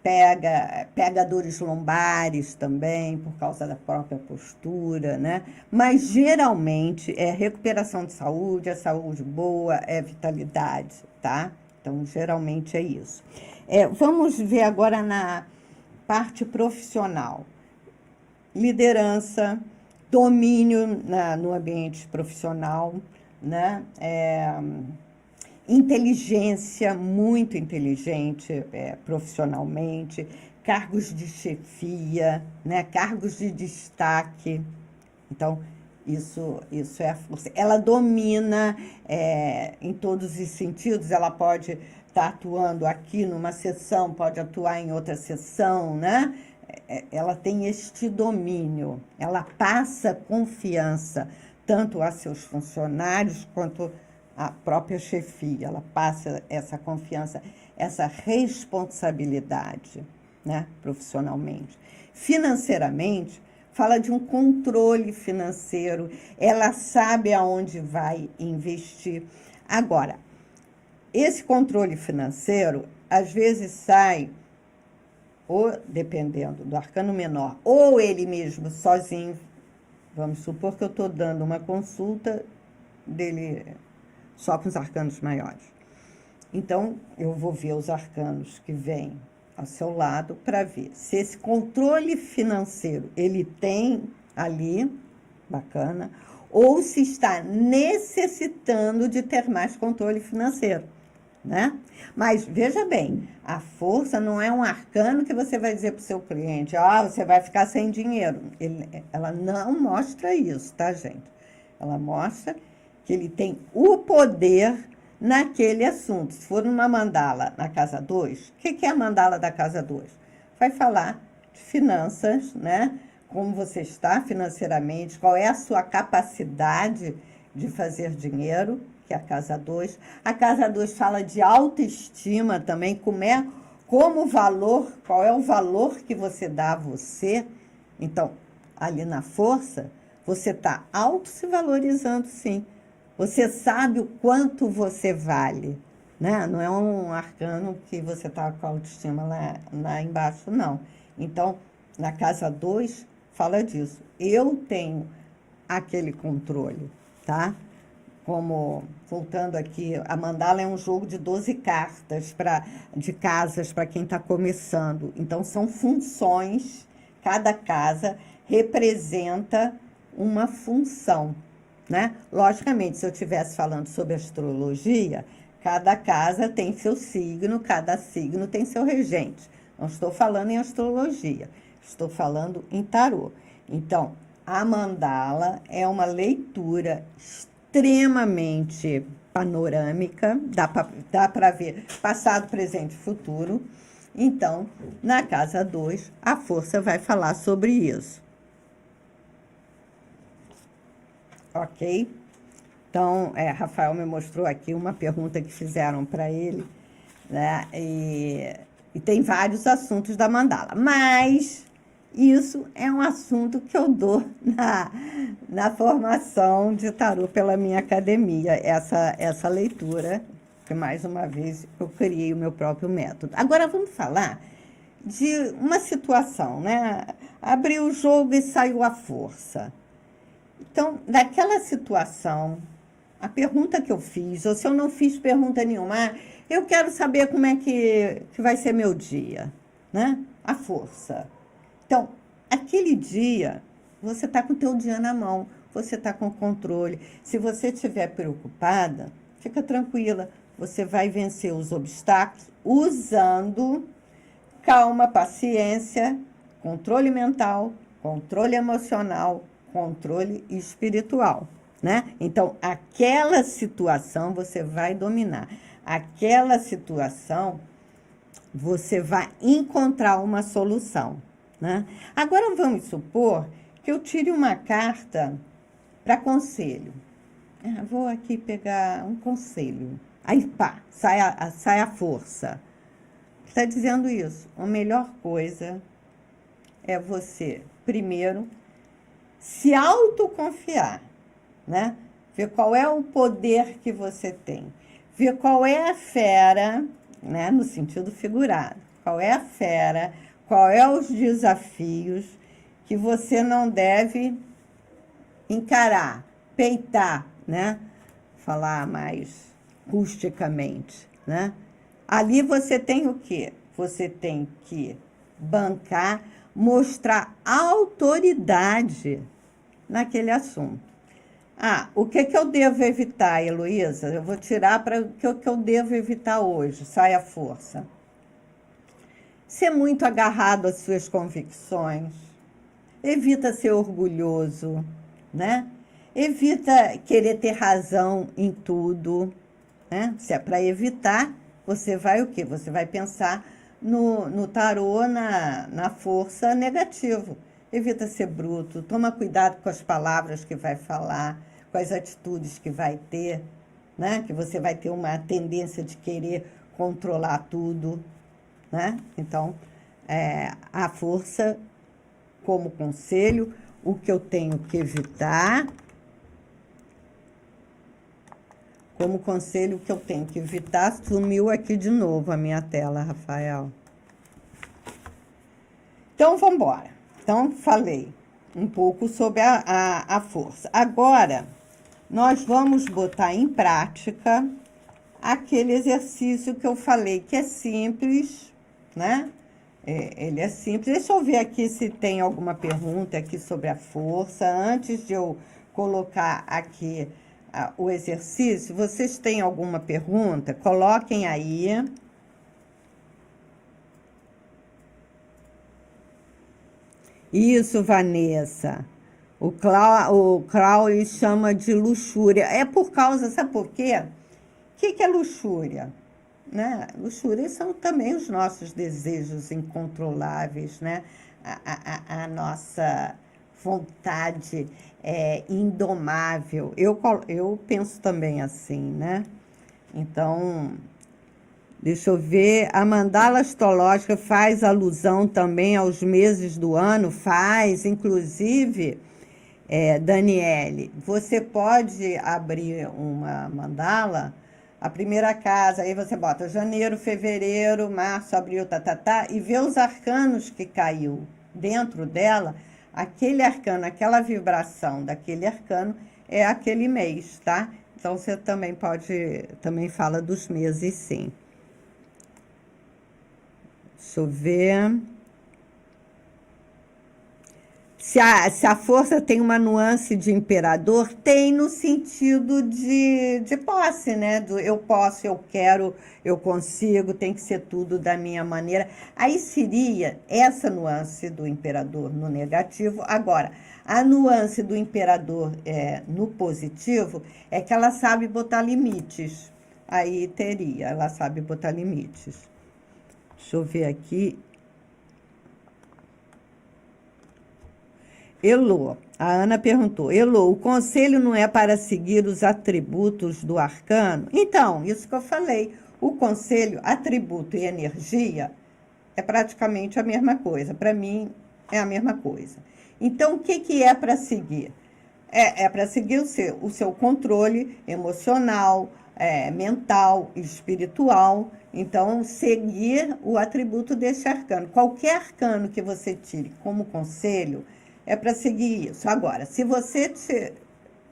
pega dores lombares também, por causa da própria postura, né? Mas, geralmente, é recuperação de saúde, é saúde boa, é vitalidade, tá? Então, geralmente é isso. Vamos ver agora na parte profissional. Liderança, domínio no ambiente profissional, né? Inteligência, muito inteligente profissionalmente, cargos de chefia, né? Cargos de destaque. Então, isso é a força. Ela domina em todos os sentidos, ela pode estar atuando aqui numa sessão, pode atuar em outra sessão, né? Ela tem este domínio, ela passa confiança tanto a seus funcionários quanto à própria chefia. Ela passa essa confiança, essa responsabilidade, né, profissionalmente. Financeiramente, fala de um controle financeiro, ela sabe aonde vai investir. Agora, esse controle financeiro, às vezes sai, ou dependendo do arcano menor, ou ele mesmo sozinho. Vamos supor que eu estou dando uma consulta dele só com os arcanos maiores. Então, eu vou ver os arcanos que vêm ao seu lado para ver se esse controle financeiro ele tem ali, bacana, ou se está necessitando de ter mais controle financeiro, né? Mas, veja bem, a força não é um arcano que você vai dizer para o seu cliente, você vai ficar sem dinheiro. Ela não mostra isso, tá, gente? Ela mostra que ele tem o poder naquele assunto. Se for uma mandala na casa 2, o que é a mandala da casa 2? Vai falar de finanças, né? Como você está financeiramente, qual é a sua capacidade de fazer dinheiro, que é a casa 2. A casa 2 fala de autoestima também, como valor, qual é o valor que você dá a você. Então, ali na força, você está se valorizando, sim. Você sabe o quanto você vale, né? Não é um arcano que você está com a autoestima lá embaixo, não. Então, na casa 2, fala disso. Eu tenho aquele controle, tá? Como, voltando aqui, a mandala é um jogo de 12 cartas de casas para quem está começando. Então, são funções, cada casa representa uma função, né? Logicamente, se eu estivesse falando sobre astrologia, cada casa tem seu signo, cada signo tem seu regente. Não estou falando em astrologia, estou falando em tarô. Então, a mandala é uma leitura extremamente panorâmica, dá para ver passado, presente e futuro. Então, na casa 2, a força vai falar sobre isso. Ok? Então, Rafael me mostrou aqui uma pergunta que fizeram para ele, né? E tem vários assuntos da mandala, mas isso é um assunto que eu dou na formação de tarô pela minha academia, essa leitura, que mais uma vez eu criei o meu próprio método. Agora vamos falar de uma situação, né? Abriu o jogo e saiu a força. Então, daquela situação, a pergunta que eu fiz, ou se eu não fiz pergunta nenhuma, eu quero saber como é que vai ser meu dia, né? A força. Então, aquele dia, você está com o teu dia na mão, você está com controle. Se você estiver preocupada, fica tranquila, você vai vencer os obstáculos usando calma, paciência, controle mental, controle emocional, controle espiritual, né? Então, aquela situação você vai dominar. Aquela situação você vai encontrar uma solução, né? Agora, vamos supor que eu tire uma carta para conselho. Vou aqui pegar um conselho. Aí, pá, sai a força. Está dizendo isso. A melhor coisa é você, primeiro, se autoconfiar, né? Ver qual é o poder que você tem. Ver qual é a fera, né? No sentido figurado. Qual é a fera, qual é os desafios que você não deve encarar, peitar, né? Falar mais rusticamente, né? Ali você tem o quê? Você tem que bancar, mostrar autoridade naquele assunto. O que eu devo evitar, Heloísa? Eu vou tirar para o que eu devo evitar hoje, sai a força. Ser muito agarrado às suas convicções, evita ser orgulhoso, né? Evita querer ter razão em tudo, né? Se é para evitar, você vai o quê? Você vai pensar no tarô, na força negativo. Evita ser bruto, toma cuidado com as palavras que vai falar, com as atitudes que vai ter, né? Que você vai ter uma tendência de querer controlar tudo, né? Então, a força, como conselho, o que eu tenho que evitar, como conselho, o que eu tenho que evitar, sumiu aqui de novo a minha tela, Rafael. Então, vamos embora. Então, falei um pouco sobre a força. Agora, nós vamos botar em prática aquele exercício que eu falei, que é simples, né? Ele é simples. Deixa eu ver aqui se tem alguma pergunta aqui sobre a força. Antes de eu colocar aqui o exercício, vocês têm alguma pergunta? Coloquem aí. Isso, Vanessa. O Crowley chama de luxúria. É por causa, sabe por quê? O que é luxúria? Né? Luxúria são também os nossos desejos incontroláveis, né? A nossa vontade indomável. Eu penso também assim, né? Então, deixa eu ver. A mandala astrológica faz alusão também aos meses do ano? Faz, inclusive, Daniele, você pode abrir uma mandala, a primeira casa, aí você bota janeiro, fevereiro, março, abril, e ver os arcanos que caiu dentro dela, aquele arcano, aquela vibração daquele arcano é aquele mês, tá? Então, você também também fala dos meses, sim. Deixa eu ver. Se a força tem uma nuance de imperador, tem no sentido de posse, né? Eu posso, eu quero, eu consigo, tem que ser tudo da minha maneira. Aí seria essa nuance do imperador no negativo. Agora, a nuance do imperador no positivo é que ela sabe botar limites. Aí ela sabe botar limites. Deixa eu ver aqui. Elô, a Ana perguntou, Elô, o conselho não é para seguir os atributos do arcano? Então, isso que eu falei, o conselho, atributo e energia é praticamente a mesma coisa, para mim é a mesma coisa. Então, o que é para seguir? É para seguir o seu controle emocional, mental, espiritual. Então, seguir o atributo desse arcano. Qualquer arcano que você tire como conselho, é para seguir isso. Agora, se você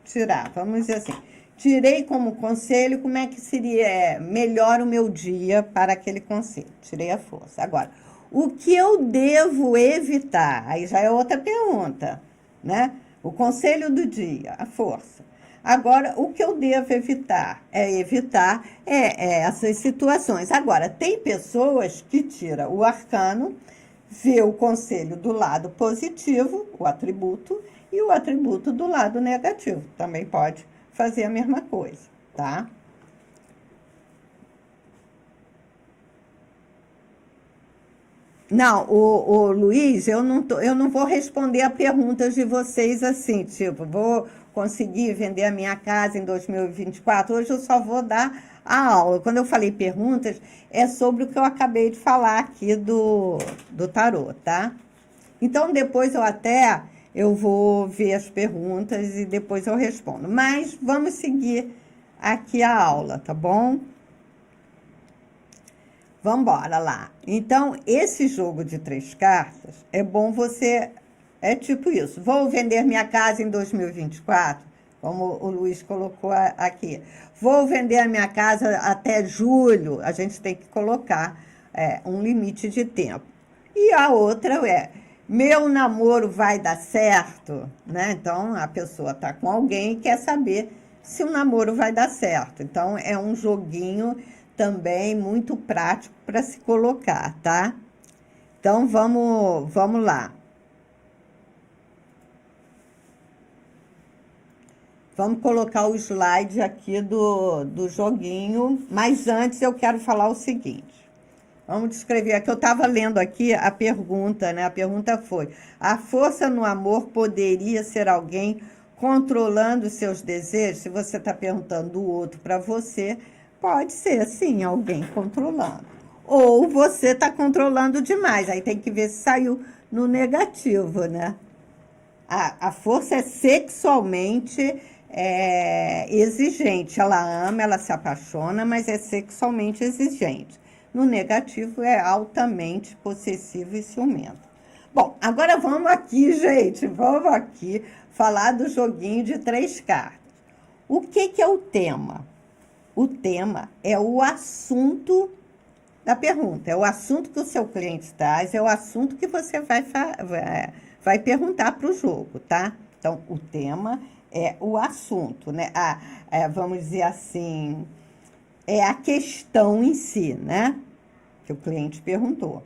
tirar, vamos dizer assim, tirei como conselho, como é que seria melhor o meu dia para aquele conselho? Tirei a força. Agora, o que eu devo evitar? Aí já é outra pergunta, né? O conselho do dia, a força. Agora, o que eu devo evitar? Evitar essas situações. Agora, tem pessoas que tiram o arcano, vê o conselho do lado positivo, o atributo, e o atributo do lado negativo. Também pode fazer a mesma coisa, tá? Não, o Luiz, eu não vou responder a perguntas de vocês assim, tipo, vou conseguir vender a minha casa em 2024. Hoje eu só vou dar a aula. Quando eu falei perguntas, é sobre o que eu acabei de falar aqui do tarô, tá? Então, depois eu vou ver as perguntas e depois eu respondo. Mas vamos seguir aqui a aula, tá bom? Vamos embora lá. Então, esse jogo de 3 cartas, é bom você... É tipo isso. Vou vender minha casa em 2024, como o Luiz colocou aqui. Vou vender a minha casa até julho. A gente tem que colocar um limite de tempo. E a outra meu namoro vai dar certo, né? Então, a pessoa está com alguém e quer saber se o namoro vai dar certo. Então, é um joguinho também muito prático para se colocar, tá? Então, vamos lá. Vamos colocar o slide aqui do joguinho, mas antes eu quero falar o seguinte. Vamos descrever aqui. Eu estava lendo aqui a pergunta, né? A pergunta foi: a força no amor poderia ser alguém controlando seus desejos? Se você está perguntando do outro para você, pode ser, sim, alguém controlando. Ou você está controlando demais. Aí tem que ver se saiu no negativo, né? A força é sexualmente exigente. Ela ama, ela se apaixona, mas é sexualmente exigente. No negativo, é altamente possessivo e ciumento. Bom, agora vamos aqui, gente. Vamos aqui falar do joguinho de 3 cartas. O que é o tema? O tema é o assunto da pergunta. É o assunto que o seu cliente traz, é o assunto que você vai perguntar para o jogo, tá? Então, o tema é o assunto, né? Vamos dizer assim, é a questão em si, né? Que o cliente perguntou.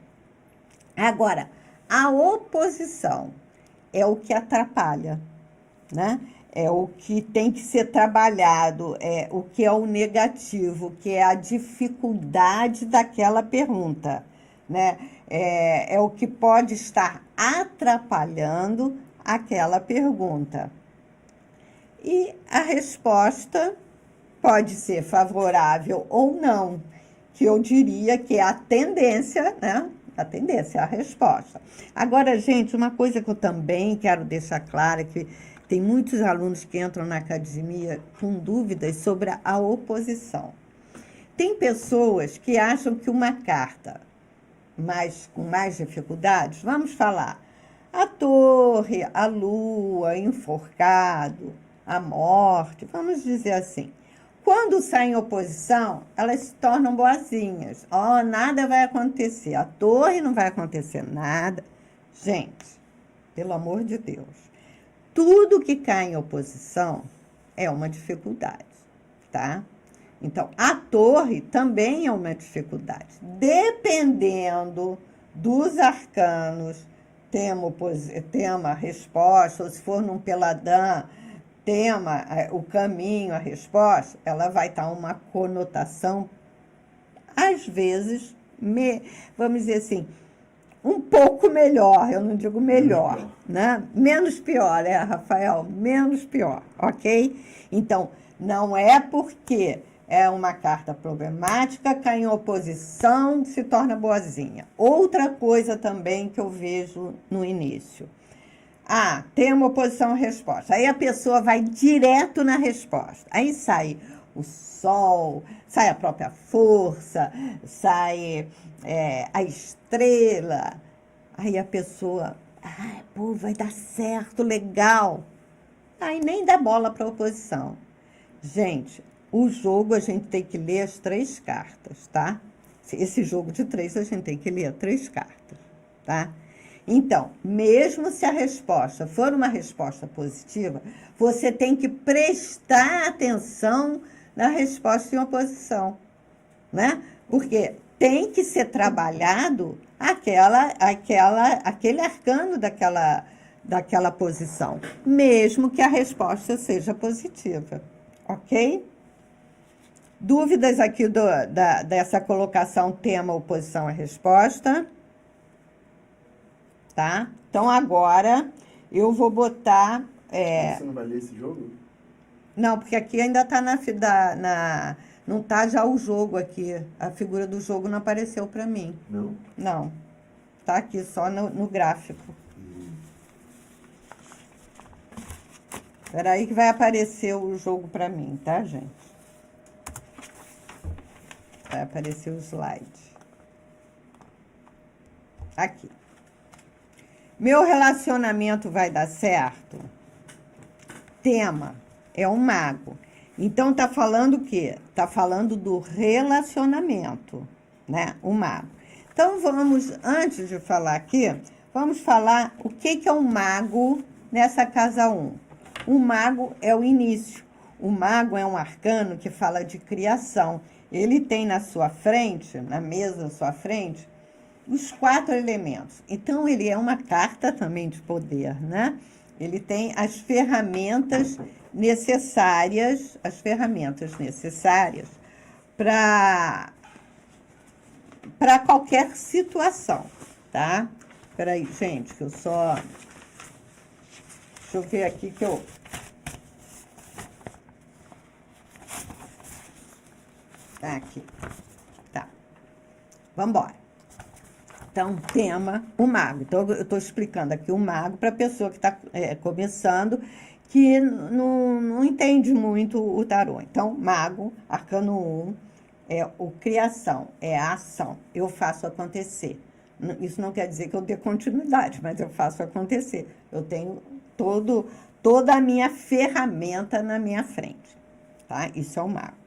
Agora, a oposição é o que atrapalha, né? É o que tem que ser trabalhado, é o que é o negativo, que é a dificuldade daquela pergunta, né? É o que pode estar atrapalhando aquela pergunta. E a resposta pode ser favorável ou não, que eu diria que é a tendência, né? A tendência é a resposta. Agora, gente, uma coisa que eu também quero deixar clara, que tem muitos alunos que entram na academia com dúvidas sobre a oposição. Tem pessoas que acham que uma carta com mais dificuldades, vamos falar, a torre, a lua, enforcado, a morte, vamos dizer assim. Quando saem em oposição, elas se tornam boazinhas. Nada vai acontecer, a torre não vai acontecer nada. Gente, pelo amor de Deus, tudo que cai em oposição é uma dificuldade, tá? Então, a torre também é uma dificuldade. Dependendo dos arcanos, tema, resposta, ou se for num peladã, tema, o caminho, a resposta, ela vai estar uma conotação, às vezes, vamos dizer assim, um pouco melhor, eu não digo melhor, né? Menos pior, Rafael? Menos pior, ok? Então, não é porque é uma carta problemática, cai em oposição, se torna boazinha. Outra coisa também que eu vejo no início. Tem uma oposição à resposta. Aí a pessoa vai direto na resposta. Aí sai o sol, sai a própria força, sai a estrela. Aí a pessoa, vai dar certo, legal. Aí nem dá bola para a oposição. Gente, o jogo a gente tem que ler as 3 cartas, tá? Esse jogo de 3 a gente tem que ler 3 cartas, tá? Então, mesmo se a resposta for uma resposta positiva, você tem que prestar atenção na resposta em oposição, né? Porque tem que ser trabalhado aquele arcano daquela posição, mesmo que a resposta seja positiva, ok? Dúvidas aqui dessa colocação tema, oposição à resposta? Tá? Então, agora, eu vou botar... Você não vai ler esse jogo? Não, porque aqui ainda está não está já o jogo aqui. A figura do jogo não apareceu para mim. Não? Não. Está aqui só no gráfico. Espera aí que vai aparecer o jogo para mim, tá, gente? Vai aparecer o slide. Aqui. Meu relacionamento vai dar certo? Tema é um mago. Então, tá falando o quê? Tá falando do relacionamento, né? O mago. Então, antes de falar aqui, vamos falar o que é um mago nessa casa 1. O mago é o início. O mago é um arcano que fala de criação. Ele tem na sua frente, na mesa à sua frente, os 4 elementos. Então, ele é uma carta também de poder, né? Ele tem as ferramentas necessárias para qualquer situação, tá? Espera aí, gente, que eu só... Deixa eu ver aqui que eu... Tá aqui. Tá. Vamos embora. Então, tema, o mago. Então, eu estou explicando aqui o mago para a pessoa que está começando, que não entende muito o tarô. Então, mago, arcano 1, é o criação, é a ação. Eu faço acontecer. Isso não quer dizer que eu dê continuidade, mas eu faço acontecer. Eu tenho toda a minha ferramenta na minha frente, tá? Isso é o mago.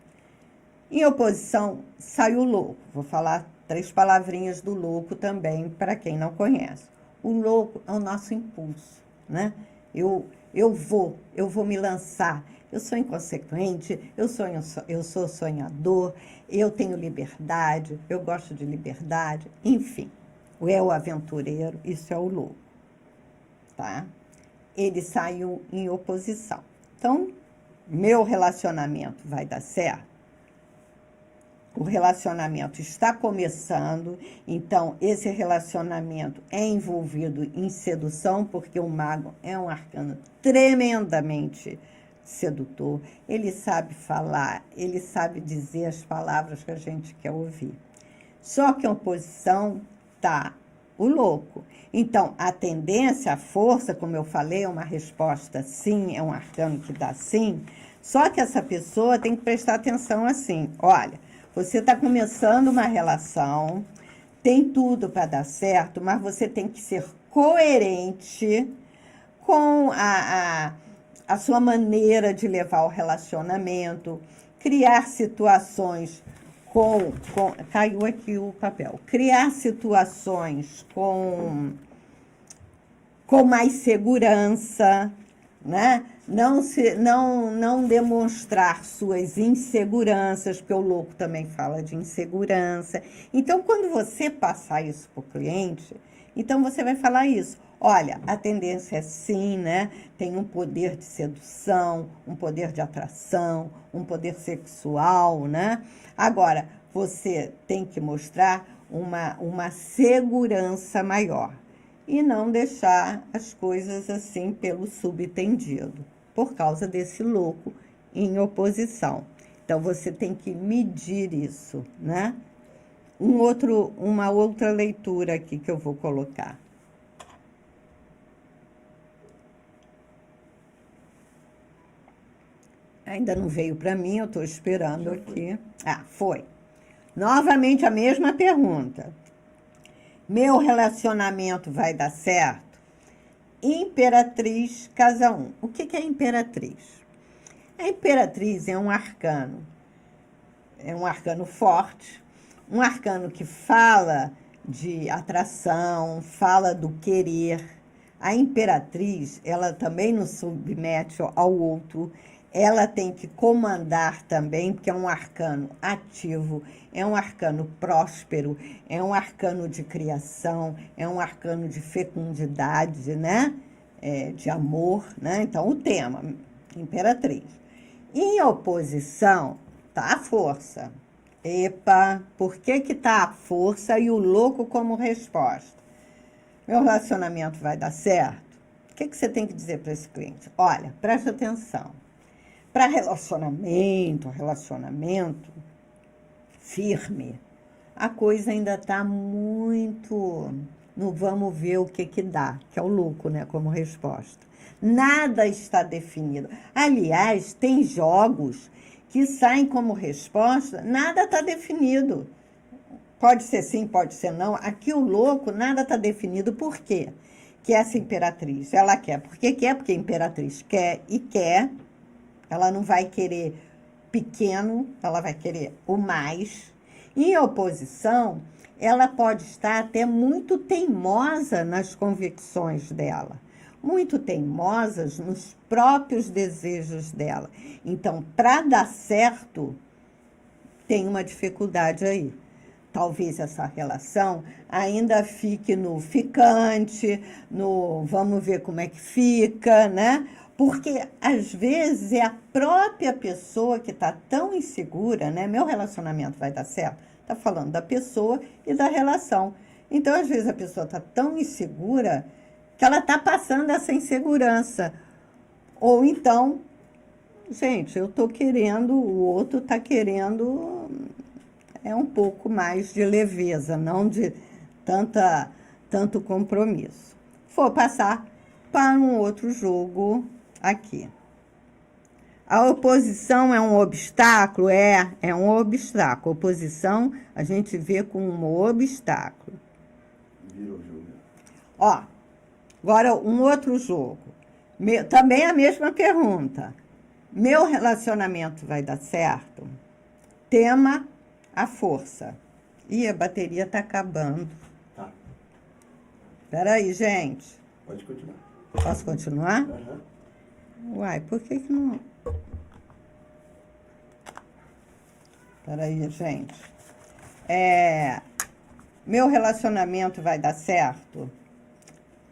Em oposição, sai o louco. Vou falar 3 palavrinhas do louco também, para quem não conhece. O louco é o nosso impulso, né? Eu vou me lançar. Eu sou inconsequente, eu sou sonhador, eu tenho liberdade, eu gosto de liberdade, enfim. O aventureiro, isso é o louco, tá? Ele saiu em oposição. Então, meu relacionamento vai dar certo? O relacionamento está começando, então esse relacionamento é envolvido em sedução, porque o mago é um arcano tremendamente sedutor. Ele sabe falar, ele sabe dizer as palavras que a gente quer ouvir. Só que em oposição está o louco. Então, a tendência, a força, como eu falei, é uma resposta sim, é um arcano que dá sim, só que essa pessoa tem que prestar atenção assim, olha, você está começando uma relação, tem tudo para dar certo, mas você tem que ser coerente com a sua maneira de levar o relacionamento, criar situações caiu aqui o papel. Criar situações com mais segurança, né? Não demonstrar suas inseguranças, porque o louco também fala de insegurança. Então, quando você passar isso para o cliente, então você vai falar isso. Olha, a tendência é sim, né? Tem um poder de sedução, um poder de atração, um poder sexual, né? Agora, você tem que mostrar uma segurança maior e não deixar as coisas assim pelo subentendido, por causa desse louco em oposição. Então, você tem que medir isso, né? Uma outra leitura aqui que eu vou colocar. Ainda não veio para mim, eu estou esperando aqui. Ah, foi. Novamente a mesma pergunta. Meu relacionamento vai dar certo? Imperatriz, casa 1. O que é imperatriz? A imperatriz é um arcano forte, um arcano que fala de atração, fala do querer. A imperatriz, ela também nos submete ao outro, ela tem que comandar também, porque é um arcano ativo, é um arcano próspero, é um arcano de criação, é um arcano de fecundidade, né? De amor, né? Então, o tema, imperatriz. Em oposição, tá a força. Epa, por que tá a força e o louco como resposta? Meu relacionamento vai dar certo? O que você tem que dizer para esse cliente? Olha, preste atenção. Para relacionamento firme, a coisa ainda está muito no vamos ver o que dá, que é o louco, né, como resposta. Nada está definido. Aliás, tem jogos que saem como resposta, nada está definido. Pode ser sim, pode ser não. Aqui o louco, nada está definido. Por quê? Que essa imperatriz, ela quer. Por que quer? Porque a imperatriz quer e quer. Ela não vai querer pequeno, ela vai querer o mais. Em oposição, ela pode estar até muito teimosa nas convicções dela, muito teimosas nos próprios desejos dela. Então, para dar certo, tem uma dificuldade aí. Talvez essa relação ainda fique no ficante, no vamos ver como é que fica, né? Porque, às vezes, é a própria pessoa que está tão insegura, né? Meu relacionamento vai dar certo? Está falando da pessoa e da relação. Então, às vezes, a pessoa está tão insegura que ela está passando essa insegurança. Ou então, gente, eu estou querendo, o outro está querendo um pouco mais de leveza, não de tanto compromisso. Vou passar para um outro jogo aqui. A oposição é um obstáculo? É um obstáculo. Oposição a gente vê como um obstáculo. Virou jogo. Ó, agora um outro jogo. Também a mesma pergunta. Meu relacionamento vai dar certo? Tema, a força. Ih, a bateria tá acabando. Tá. Peraí, gente. Pode continuar. Posso continuar? Aham. Uai, por que não... Peraí, gente. Meu relacionamento vai dar certo?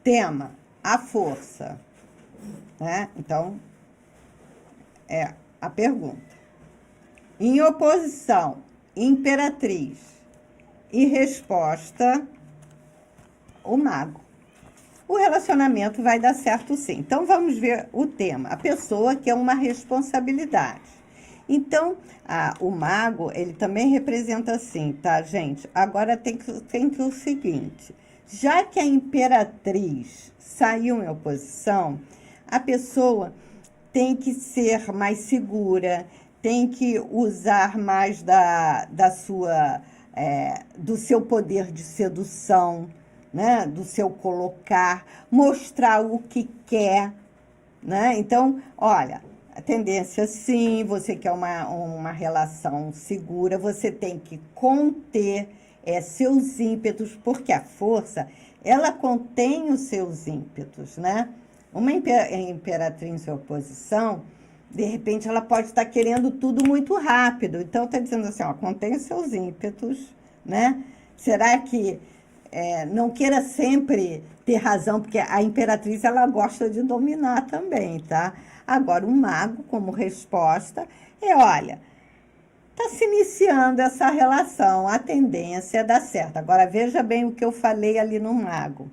Tema, a força. Né? Então, a pergunta. Em oposição, imperatriz. E resposta, o mago. O relacionamento vai dar certo sim. Então, vamos ver o tema. A pessoa quer uma responsabilidade. Então, o mago, ele também representa assim, tá, gente? Agora tem que o seguinte. Já que a imperatriz saiu em oposição, a pessoa tem que ser mais segura, tem que usar mais do seu poder de sedução, né? Do seu colocar, mostrar o que quer, né? Então, olha, a tendência sim, você quer uma relação segura, você tem que conter seus ímpetos, porque a força, ela contém os seus ímpetos, né? Uma imperatriz em oposição, de repente, ela pode estar querendo tudo muito rápido. Então, está dizendo assim, ó, contém os seus ímpetos, né? Será que não queira sempre ter razão, porque a imperatriz, ela gosta de dominar também, tá? Agora, o mago, como resposta, olha, está se iniciando essa relação, a tendência é dar certo. Agora, veja bem o que eu falei ali no mago.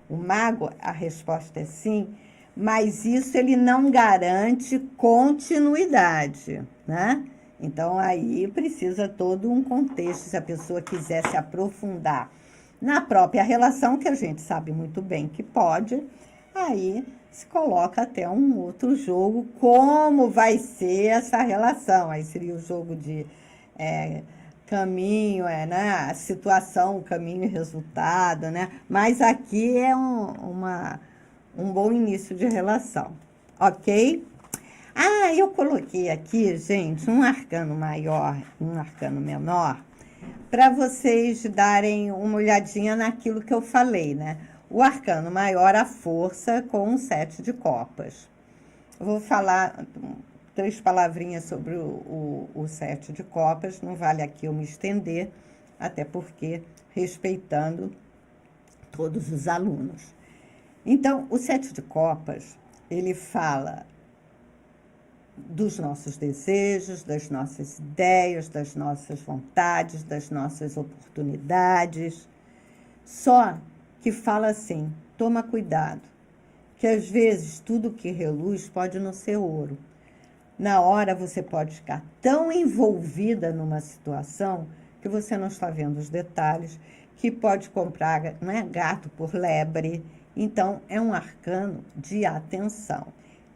O mago, a resposta é sim, mas isso ele não garante continuidade, né? Então, aí precisa todo um contexto, se a pessoa quiser se aprofundar na própria relação, que a gente sabe muito bem que pode, aí se coloca até um outro jogo, como vai ser essa relação. Aí seria o jogo de caminho, né? A situação, caminho e resultado, né? Mas aqui é um bom início de relação, ok? Eu coloquei aqui, gente, um arcano maior e um arcano menor, para vocês darem uma olhadinha naquilo que eu falei, né? O arcano maior, a força, com 7 de copas. Eu vou falar 3 palavrinhas sobre o 7 de copas, não vale aqui eu me estender, até porque respeitando todos os alunos. Então, o 7 de copas, ele fala dos nossos desejos, das nossas ideias, das nossas vontades, das nossas oportunidades. Só que fala assim, toma cuidado, que às vezes tudo que reluz pode não ser ouro. Na hora você pode ficar tão envolvida numa situação que você não está vendo os detalhes, que pode comprar, né, gato por lebre. Então, é um arcano de atenção.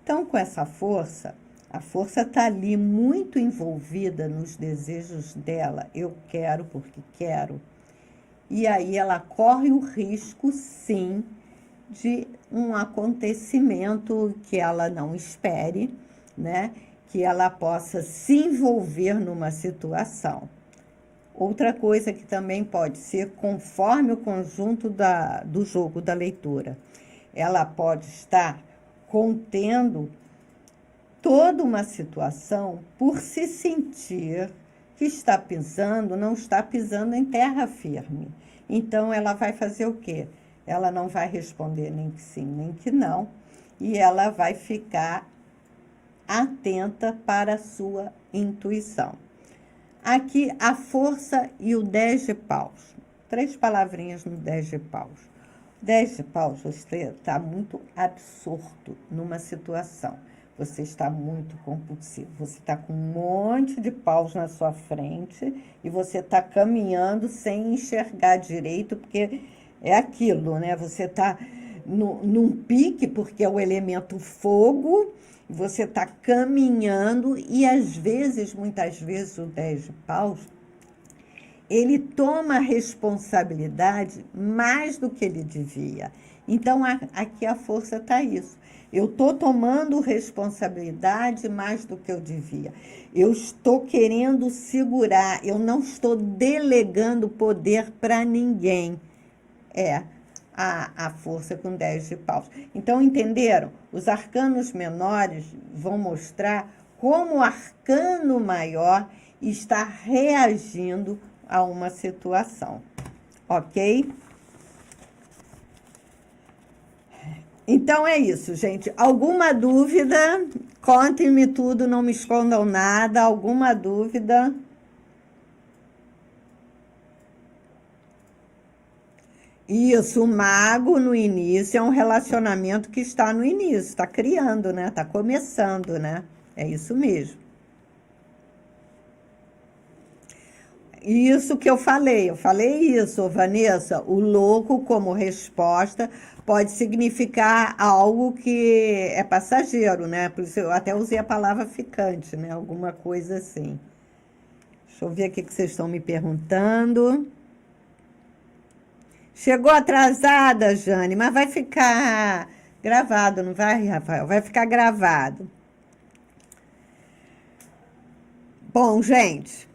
Então, com essa força, a força está ali muito envolvida nos desejos dela. Eu quero porque quero. E aí ela corre o risco, sim, de um acontecimento que ela não espere, né? Que ela possa se envolver numa situação. Outra coisa que também pode ser, conforme o conjunto do jogo da leitura, ela pode estar contendo toda uma situação por se sentir que está pisando, não está pisando em terra firme. Então, ela vai fazer o quê? Ela não vai responder nem que sim, nem que não, e ela vai ficar atenta para a sua intuição. Aqui, a força e o 10 de paus. 3 palavrinhas no 10 de paus. 10 de paus, você está muito absorto numa situação. Você está muito compulsivo. Você está com um monte de paus na sua frente e você está caminhando sem enxergar direito, porque é aquilo, né? Você está num pique, porque é o elemento fogo, você está caminhando e, às vezes, muitas vezes, o 10 de paus, ele toma responsabilidade mais do que ele devia. Então, aqui a força está isso. Eu estou tomando responsabilidade mais do que eu devia. Eu estou querendo segurar, eu não estou delegando poder para ninguém. A força com 10 de paus. Então, entenderam? Os arcanos menores vão mostrar como o arcano maior está reagindo a uma situação. Ok? Então, é isso, gente. Alguma dúvida? Contem-me tudo, não me escondam nada. Alguma dúvida? Isso, o mago no início é um relacionamento que está no início, está criando, né? Está começando, né? É isso mesmo. Isso que eu falei isso, Vanessa. O louco, como resposta, pode significar algo que é passageiro, né? Por isso eu até usei a palavra ficante, né? Alguma coisa assim. Deixa eu ver aqui o que vocês estão me perguntando. Chegou atrasada, Jane, mas vai ficar gravado, não vai, Rafael? Vai ficar gravado. Bom, gente,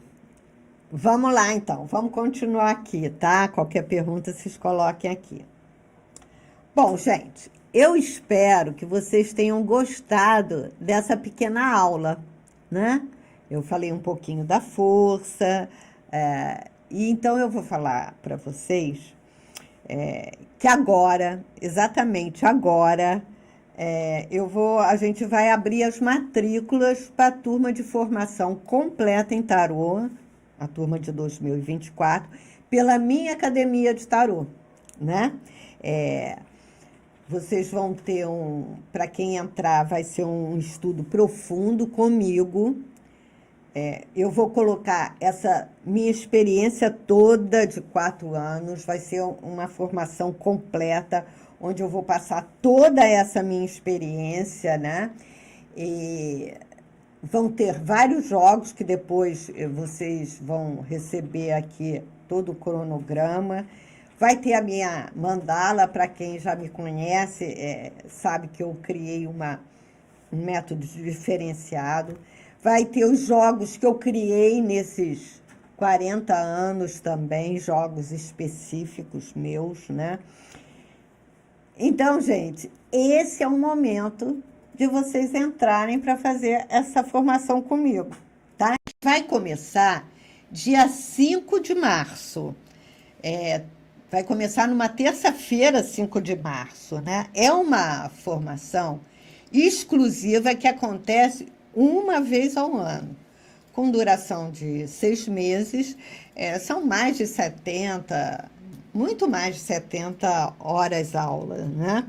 vamos lá então. Vamos continuar aqui, tá? Qualquer pergunta, vocês coloquem aqui. Bom, gente, eu espero que vocês tenham gostado dessa pequena aula, né? Eu falei um pouquinho da força, e então eu vou falar para vocês que agora, exatamente agora, a gente vai abrir as matrículas para a turma de formação completa em tarô, a turma de 2024, pela minha academia de tarô, né? Vocês vão ter para quem entrar, vai ser um estudo profundo comigo. Eu vou colocar essa minha experiência toda de 4 anos, vai ser uma formação completa, onde eu vou passar toda essa minha experiência, né? E vão ter vários jogos que depois vocês vão receber aqui todo o cronograma. Vai ter a minha mandala, para quem já me conhece, sabe que eu criei um método diferenciado. Vai ter os jogos que eu criei nesses 40 anos também, jogos específicos meus, né? Então, gente, esse é o momento de vocês entrarem para fazer essa formação comigo, tá? Vai começar dia 5 de março. Vai começar numa terça-feira, 5 de março, né? É uma formação exclusiva que acontece uma vez ao ano, com duração de 6 meses, são mais de 70, muito mais de 70 horas aula, né?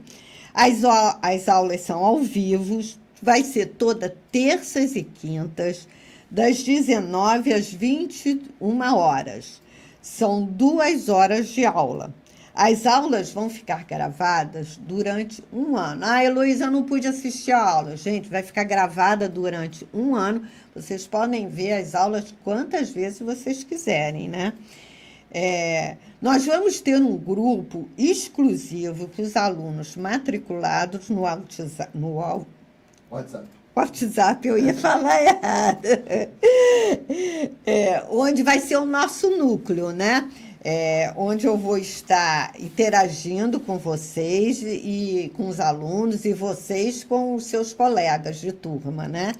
As aulas são ao vivo, vai ser toda terças e quintas, das 19 às 21 horas. São 2 horas de aula. As aulas vão ficar gravadas durante 1 ano. Ah, Heloísa, eu não pude assistir a aula. Gente, vai ficar gravada durante 1 ano. Vocês podem ver as aulas quantas vezes vocês quiserem, né? Nós vamos ter um grupo exclusivo para os alunos matriculados no WhatsApp, eu ia falar errado. Onde vai ser o nosso núcleo, né? Onde eu vou estar interagindo com vocês e com os alunos e vocês com os seus colegas de turma, né?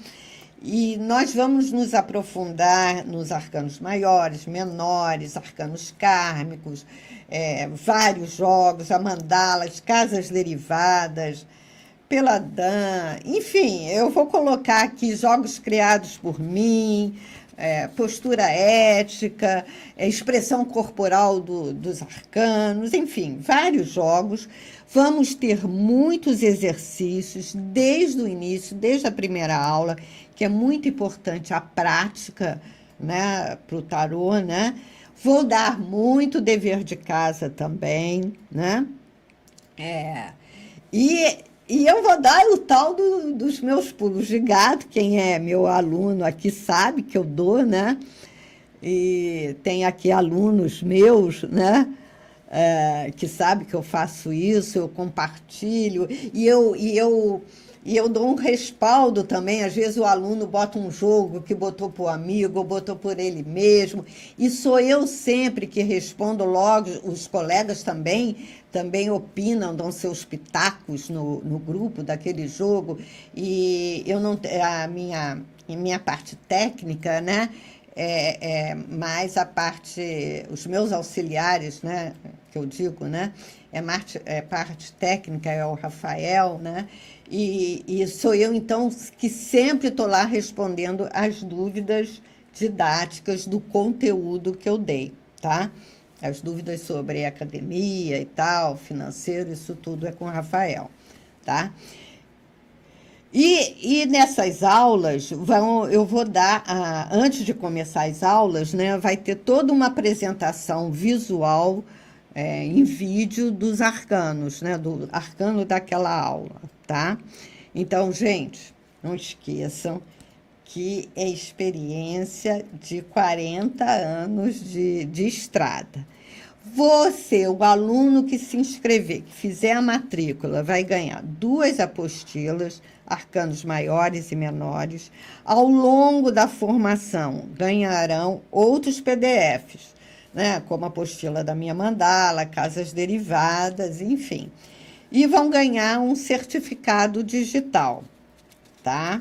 E nós vamos nos aprofundar nos arcanos maiores, menores, arcanos kármicos, vários jogos, a mandalas, casas derivadas, Peladã, enfim, eu vou colocar aqui jogos criados por mim, postura ética, expressão corporal dos arcanos, enfim, vários jogos. Vamos ter muitos exercícios desde o início, desde a primeira aula, que é muito importante a prática, né, para o tarô, né? Vou dar muito dever de casa também, né? E eu vou dar o tal dos meus pulos de gato, quem é meu aluno aqui sabe que eu dou, né? E tem aqui alunos meus, né? Que sabem que eu faço isso, eu compartilho, e eu dou um respaldo também. Às vezes o aluno bota um jogo que botou para o amigo, ou botou por ele mesmo, e sou eu sempre que respondo logo. Os colegas também opinam, dão seus pitacos no grupo daquele jogo, e eu não, minha parte técnica, né? Mais a parte, os meus auxiliares, né, que eu digo, né, parte técnica, é o Rafael, né, e sou eu, então, que sempre estou lá respondendo as dúvidas didáticas do conteúdo que eu dei, tá? As dúvidas sobre academia e tal, financeiro, isso tudo é com o Rafael, tá? E nessas aulas, eu vou dar, antes de começar as aulas, né, vai ter toda uma apresentação visual em vídeo dos arcanos, né, do arcano daquela aula, tá? Então, gente, não esqueçam que é experiência de 40 anos de estrada. Você, o aluno que se inscrever, que fizer a matrícula, vai ganhar 2 apostilas, arcanos maiores e menores. Ao longo da formação, ganharão outros PDFs, né, como a apostila da minha mandala, casas derivadas, enfim. E vão ganhar um certificado digital, tá?